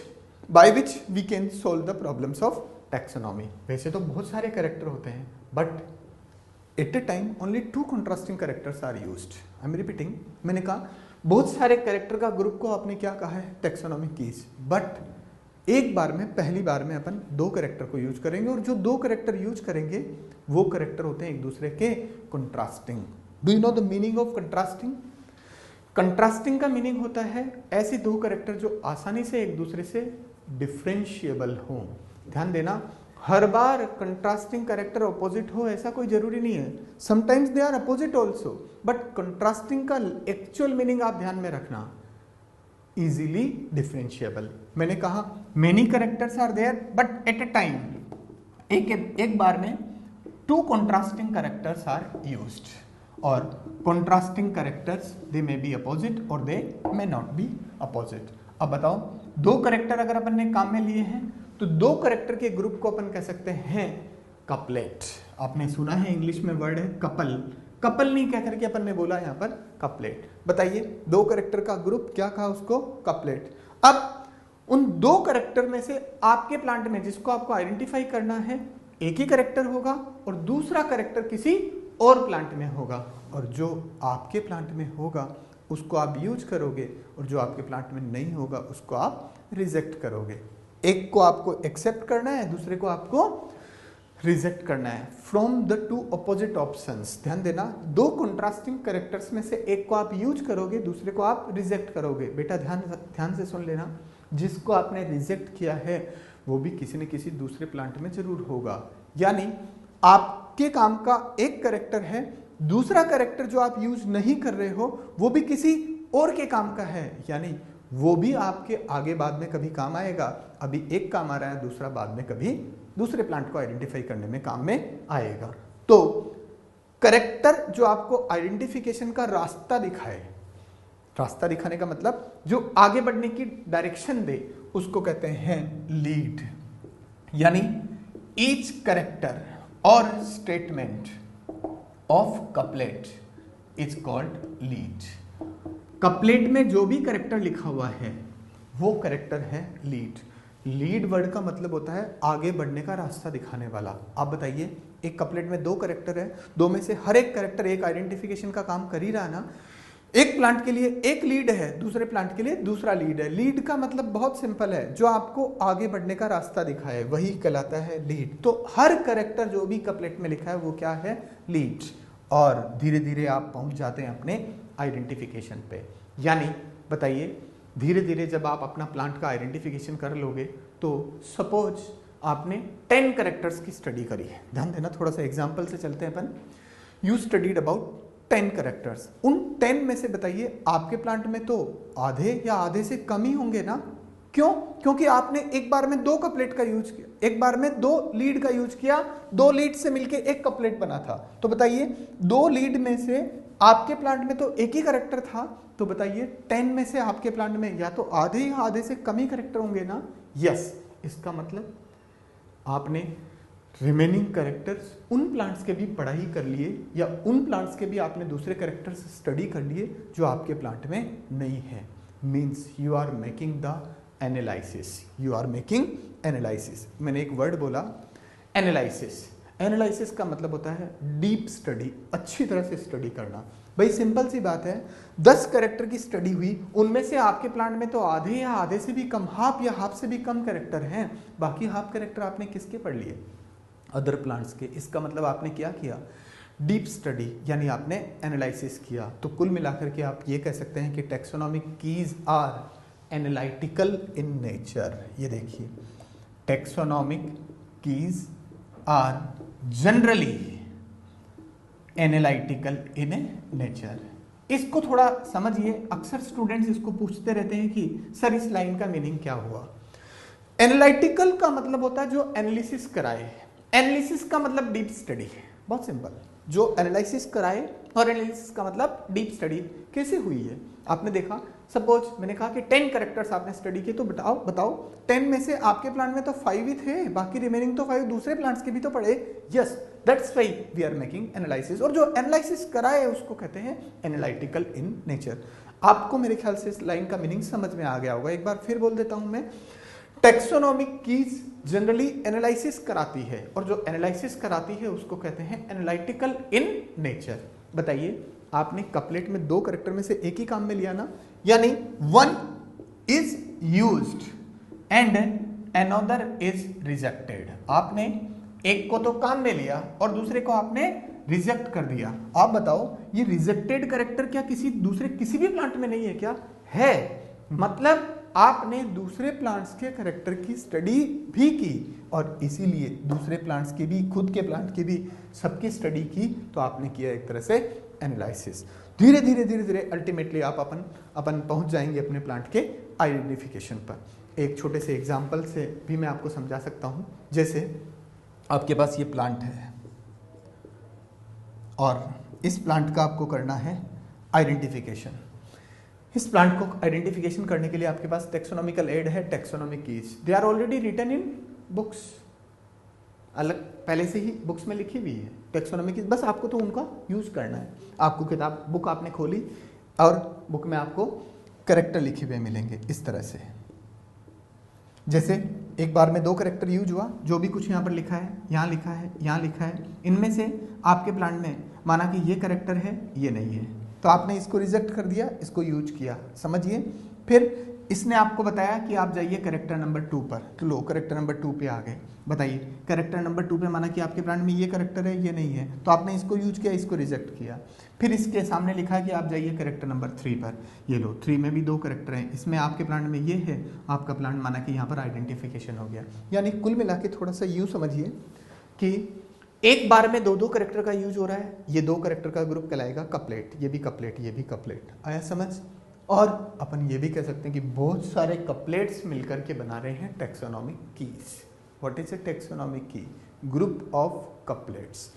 by which we can solve the problems of taxonomy. वैसे तो बहुत सारे कैरेक्टर होते हैं, but at a time only 2 contrasting characters are used. I am repeating, मैंने कहा बहुत सारे कैरेक्टर का ग्रुप को आपने क्या कहा है टैक्सोनॉमिक कीज, बट एक बार में पहली बार में अपन 2 कैरेक्टर को यूज करेंगे, और जो 2 कैरेक्टर यूज करेंगे वो कैरेक्टर होते हैं एक दूसरे के contrasting. Do you know the meaning of contrasting? Contrasting का मीनिंग होता है ऐसे 2 कैरेक्टर जो आसानी से एक दूसरे से डिफरेंशिएबल हो। ध्यान देना, हर बार कंट्रास्टिंग कैरेक्टर अपोजिट हो ऐसा कोई जरूरी नहीं है, sometimes they are opposite also, but contrasting का एक्चुअल मीनिंग आप ध्यान में रखना, इजीली डिफरेंशिएबल। मैंने कहा many characters are there but at a time, एक बार में 2 कंट्रास्टिंग कैरेक्टर्स आर यूज्ड, और contrasting characters they may be opposite और they may not be opposite. अब बताओ 2 कैरेक्टर अगर अपन ने काम में लिए हैं तो 2 कैरेक्टर के ग्रुप को अपन कह सकते हैं कपलेट। आपने सुना है इंग्लिश में वर्ड है कपल, कपल नहीं कह करके अपन ने बोला यहाँ पर कपलेट। बताइए 2 कैरेक्टर का ग्रुप क्या कहा उसको, कपलेट। अब उन 2 कैरेक्टर में से आपके प्लांट में जिसको आपको आइडेंटिफाई करना है एक ही कैरेक्टर होगा और दूसरा कैरेक्टर किसी और प्लांट में होगा, और जो आपके प्लांट में होगा उसको आप यूज करोगे और जो आपके प्लांट में नहीं होगा उसको आप रिजेक्ट करोगे। एक को आपको एक्सेप्ट करना है, दूसरे को आपको रिजेक्ट करना है from the two opposite options. ध्यान देना, दो कंट्रास्टिंग कैरेक्टर्स में से एक को आप यूज करोगे, दूसरे को आप रिजेक्ट करोगे। बेटा ध्यान से सुन लेना, जिसको आपने रिजेक्ट किया है वो भी किसी न किसी दूसरे प्लांट में जरूर होगा। यानी आपके काम का एक कैरेक्टर है, दूसरा कैरेक्टर जो आप यूज नहीं कर रहे हो वो भी किसी और के काम का है, यानी वो भी आपके आगे बाद में कभी काम आएगा। अभी एक काम आ रहा है, दूसरा बाद में कभी दूसरे प्लांट को आइडेंटिफाई करने में काम में आएगा। तो कैरेक्टर जो आपको आइडेंटिफिकेशन का रास्ता दिखाए, रास्ता दिखाने का मतलब जो आगे बढ़ने की डायरेक्शन दे, उसको कहते हैं लीड। यानी ईच कैरेक्टर और statement of couplet is called lead. Couplet में जो भी कैरेक्टर लिखा हुआ है वो कैरेक्टर है लीड। लीड वर्ड का मतलब होता है आगे बढ़ने का रास्ता दिखाने वाला। आप बताइए, एक कपलेट में दो कैरेक्टर है, दो में से हर एक कैरेक्टर एक आइडेंटिफिकेशन का काम कर ही रहा ना। एक प्लांट के लिए एक लीड है, दूसरे प्लांट के लिए दूसरा लीड है। लीड का मतलब बहुत सिंपल है, जो आपको आगे बढ़ने का रास्ता दिखाए वही कहलाता है लीड। तो हर कैरेक्टर जो भी कपलेट में लिखा है वो क्या है? लीड। और धीरे धीरे आप पहुंच जाते हैं अपने आइडेंटिफिकेशन पे। यानी बताइए, धीरे धीरे जब आप अपना प्लांट का आइडेंटिफिकेशन कर लोगे, तो सपोज आपने 10 कैरेक्टर्स की स्टडी करी है। ध्यान देना, थोड़ा सा एग्जांपल से चलते हैं अपन। You studied about 10 characters. उन 10 में से बताइए आपके प्लांट में तो आधे या आधे से कम ही होंगे ना। क्यों? क्योंकि आपने एक बार में 2 कपलेट का यूज किया, एक बार में 2 लीड का यूज किया, 2 लीड से मिलके एक कपलेट बना था। तो बताइए 2 लीड में से आपके प्लांट में तो एक ही कैरेक्टर था, तो बताइए 10 में से आपके प्लांट में या तो आधे या आधे से कम ही कैरेक्टर होंगे ना। यस, इसका मतलब आपने रिमेनिंग कैरेक्टर्स उन प्लांट्स के भी पढ़ाई कर लिए, या उन प्लांट्स के भी आपने दूसरे कैरेक्टर्स स्टडी कर लिए जो आपके प्लांट में नहीं है। Means you are making the analysis, you are making analysis. मैंने एक वर्ड बोला एनालिसिस। एनालिसिस का मतलब होता है डीप स्टडी, अच्छी तरह से स्टडी करना। भाई सिंपल सी बात है, 10 कैरेक्टर की स्टडी हुई, उनमें से आपके प्लांट में तो आधे या आधे से भी कम, हाफ या हाफ से भी कम कैरेक्टर हैं, बाकी हाफ कैरेक्टर आपने किसके पढ़ लिए? अदर प्लांट्स के। इसका मतलब आपने क्या किया? डीप स्टडी, यानी आपने एनालिसिस किया। तो कुल मिलाकर के आप ये कह सकते हैं कि taxonomic keys are analytical in nature. ये देखिए, taxonomic keys are generally analytical in nature. इसको थोड़ा समझिए, अक्सर स्टूडेंट्स इसको पूछते रहते हैं कि सर इस लाइन का मीनिंग क्या हुआ। एनालिटिकल का मतलब होता है जो एनालिसिस कराए, एनालिसिस का मतलब डीप स्टडी है। बहुत सिंपल, जो एनालिसिस कराए, और एनालिसिस का मतलब डीप स्टडी कैसे हुई है। आपने देखा, सपोज मैंने कहा कि 10 कैरेक्टर्स आपने स्टडी किए, तो बताओ 10 में से आपके प्लांट में तो 5 ही थे, बाकी रिमेनिंग तो 5 दूसरे प्लांट्स के भी तो पढ़े। Yes, that's why we are making analysis. और जो एनालिसिस कराए उसको कहते हैं एनालिटिकल इन नेचर। आपको मेरे ख्याल से इस लाइन का मीनिंग समझ में आ गया होगा। एक बार फिर बोल देता हूं मैं, टैक्सोनॉमिक कीज जनरली एनालिसिस कराती है, और जो एनालिसिस कराती है उसको कहते हैं एनालिटिकल इन नेचर। बताइए, आपने कपलेट में 2 कैरेक्टर में से एक ही काम में लिया ना, यानी one is used and another is rejected. आपने एक को तो काम में लिया और दूसरे को आपने रिजेक्ट कर दिया। आप बताओ, ये रिजेक्टेड कैरेक्टर क्या किसी भी प्लांट में नहीं है क्या? है। मतलब आपने दूसरे प्लांट्स के कैरेक्टर की स्टडी भी की, और इसीलिए दूसरे प्लांट्स की भी, खुद के प्लांट की भी, सबकी स्टडी की। तो आपने किया एक तरह से एनालिसिस। धीरे धीरे अल्टीमेटली आप अपन पहुंच जाएंगे अपने प्लांट के आइडेंटिफिकेशन पर। एक छोटे से एग्जांपल से भी मैं आपको समझा सकता हूं। जैसे आपके पास ये प्लांट है, और इस प्लांट का आपको करना है आइडेंटिफिकेशन। इस प्लांट को आइडेंटिफिकेशन करने के लिए आपके पास टैक्सोनॉमिकल एड है, taxonomic keys. They are already written in books, अलग पहले से ही बुक्स में लिखी हुई है टैक्सोनॉमिक कीज। बस आपको तो उनका यूज करना है। आपको किताब, बुक आपने खोली और बुक में आपको कैरेक्टर लिखे हुए मिलेंगे इस तरह से। जैसे एक बार में 2 कैरेक्टर यूज हुआ, जो भी कुछ यहाँ पर लिखा है, यहाँ लिखा है, यहाँ लिखा है, इनमें से आपके प्लांट में माना कि ये कैरेक्टर है, ये नहीं है, तो आपने इसको रिजेक्ट कर दिया, इसको यूज किया। समझिए। फिर इसने आपको बताया कि आप जाइए कैरेक्टर नंबर 2 पर, तो लो कैरेक्टर नंबर 2 पे आ गए। बताइए कैरेक्टर नंबर 2 पे माना कि आपके प्लांट में ये कैरेक्टर है, ये नहीं है, तो आपने इसको यूज किया, इसको रिजेक्ट किया। फिर इसके सामने लिखा कि आप जाइए कैरेक्टर नंबर 3 पर, ये लो 3 में भी 2 कैरेक्टर हैं, इसमें आपके प्लांट में ये है, आपका प्लांट माना कि यहाँ पर आइडेंटिफिकेशन हो गया। यानी कुल मिला के थोड़ा सा यूँ समझिए कि एक बार में 2-2 कैरेक्टर का यूज हो रहा है। ये 2 कैरेक्टर का ग्रुप कहलाएगा कपलेट, ये भी कपलेट, ये भी कपलेट। आया समझ? और अपन ये भी कह सकते हैं कि बहुत सारे कपलेट्स मिलकर के बना रहे हैं taxonomic keys. What is a taxonomic key? Group of couplets.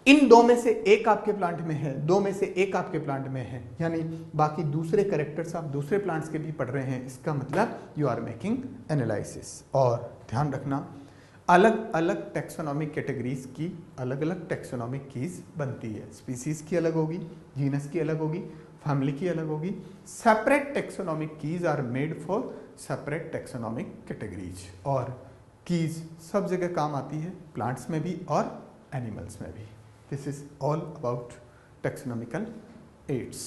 इन 2 में से एक आपके प्लांट में है, 2 में से एक आपके प्लांट में है, यानी बाकी दूसरे कैरेक्टर्स आप दूसरे प्लांट्स के भी पढ़ रहे हैं। इसका मतलब यू आर मेकिंग एनालिसिस। और ध्यान रखना, अलग अलग टैक्सोनॉमिक कैटेगरीज की अलग अलग टैक्सोनॉमिक कीज बनती है। स्पीसीज की अलग होगी, जीनस की अलग होगी, फैमिली की अलग होगी। Separate taxonomic keys are made for separate taxonomic categories. और कीज सब जगह काम आती है, प्लांट्स में भी और एनिमल्स में भी। This is all about taxonomical aids.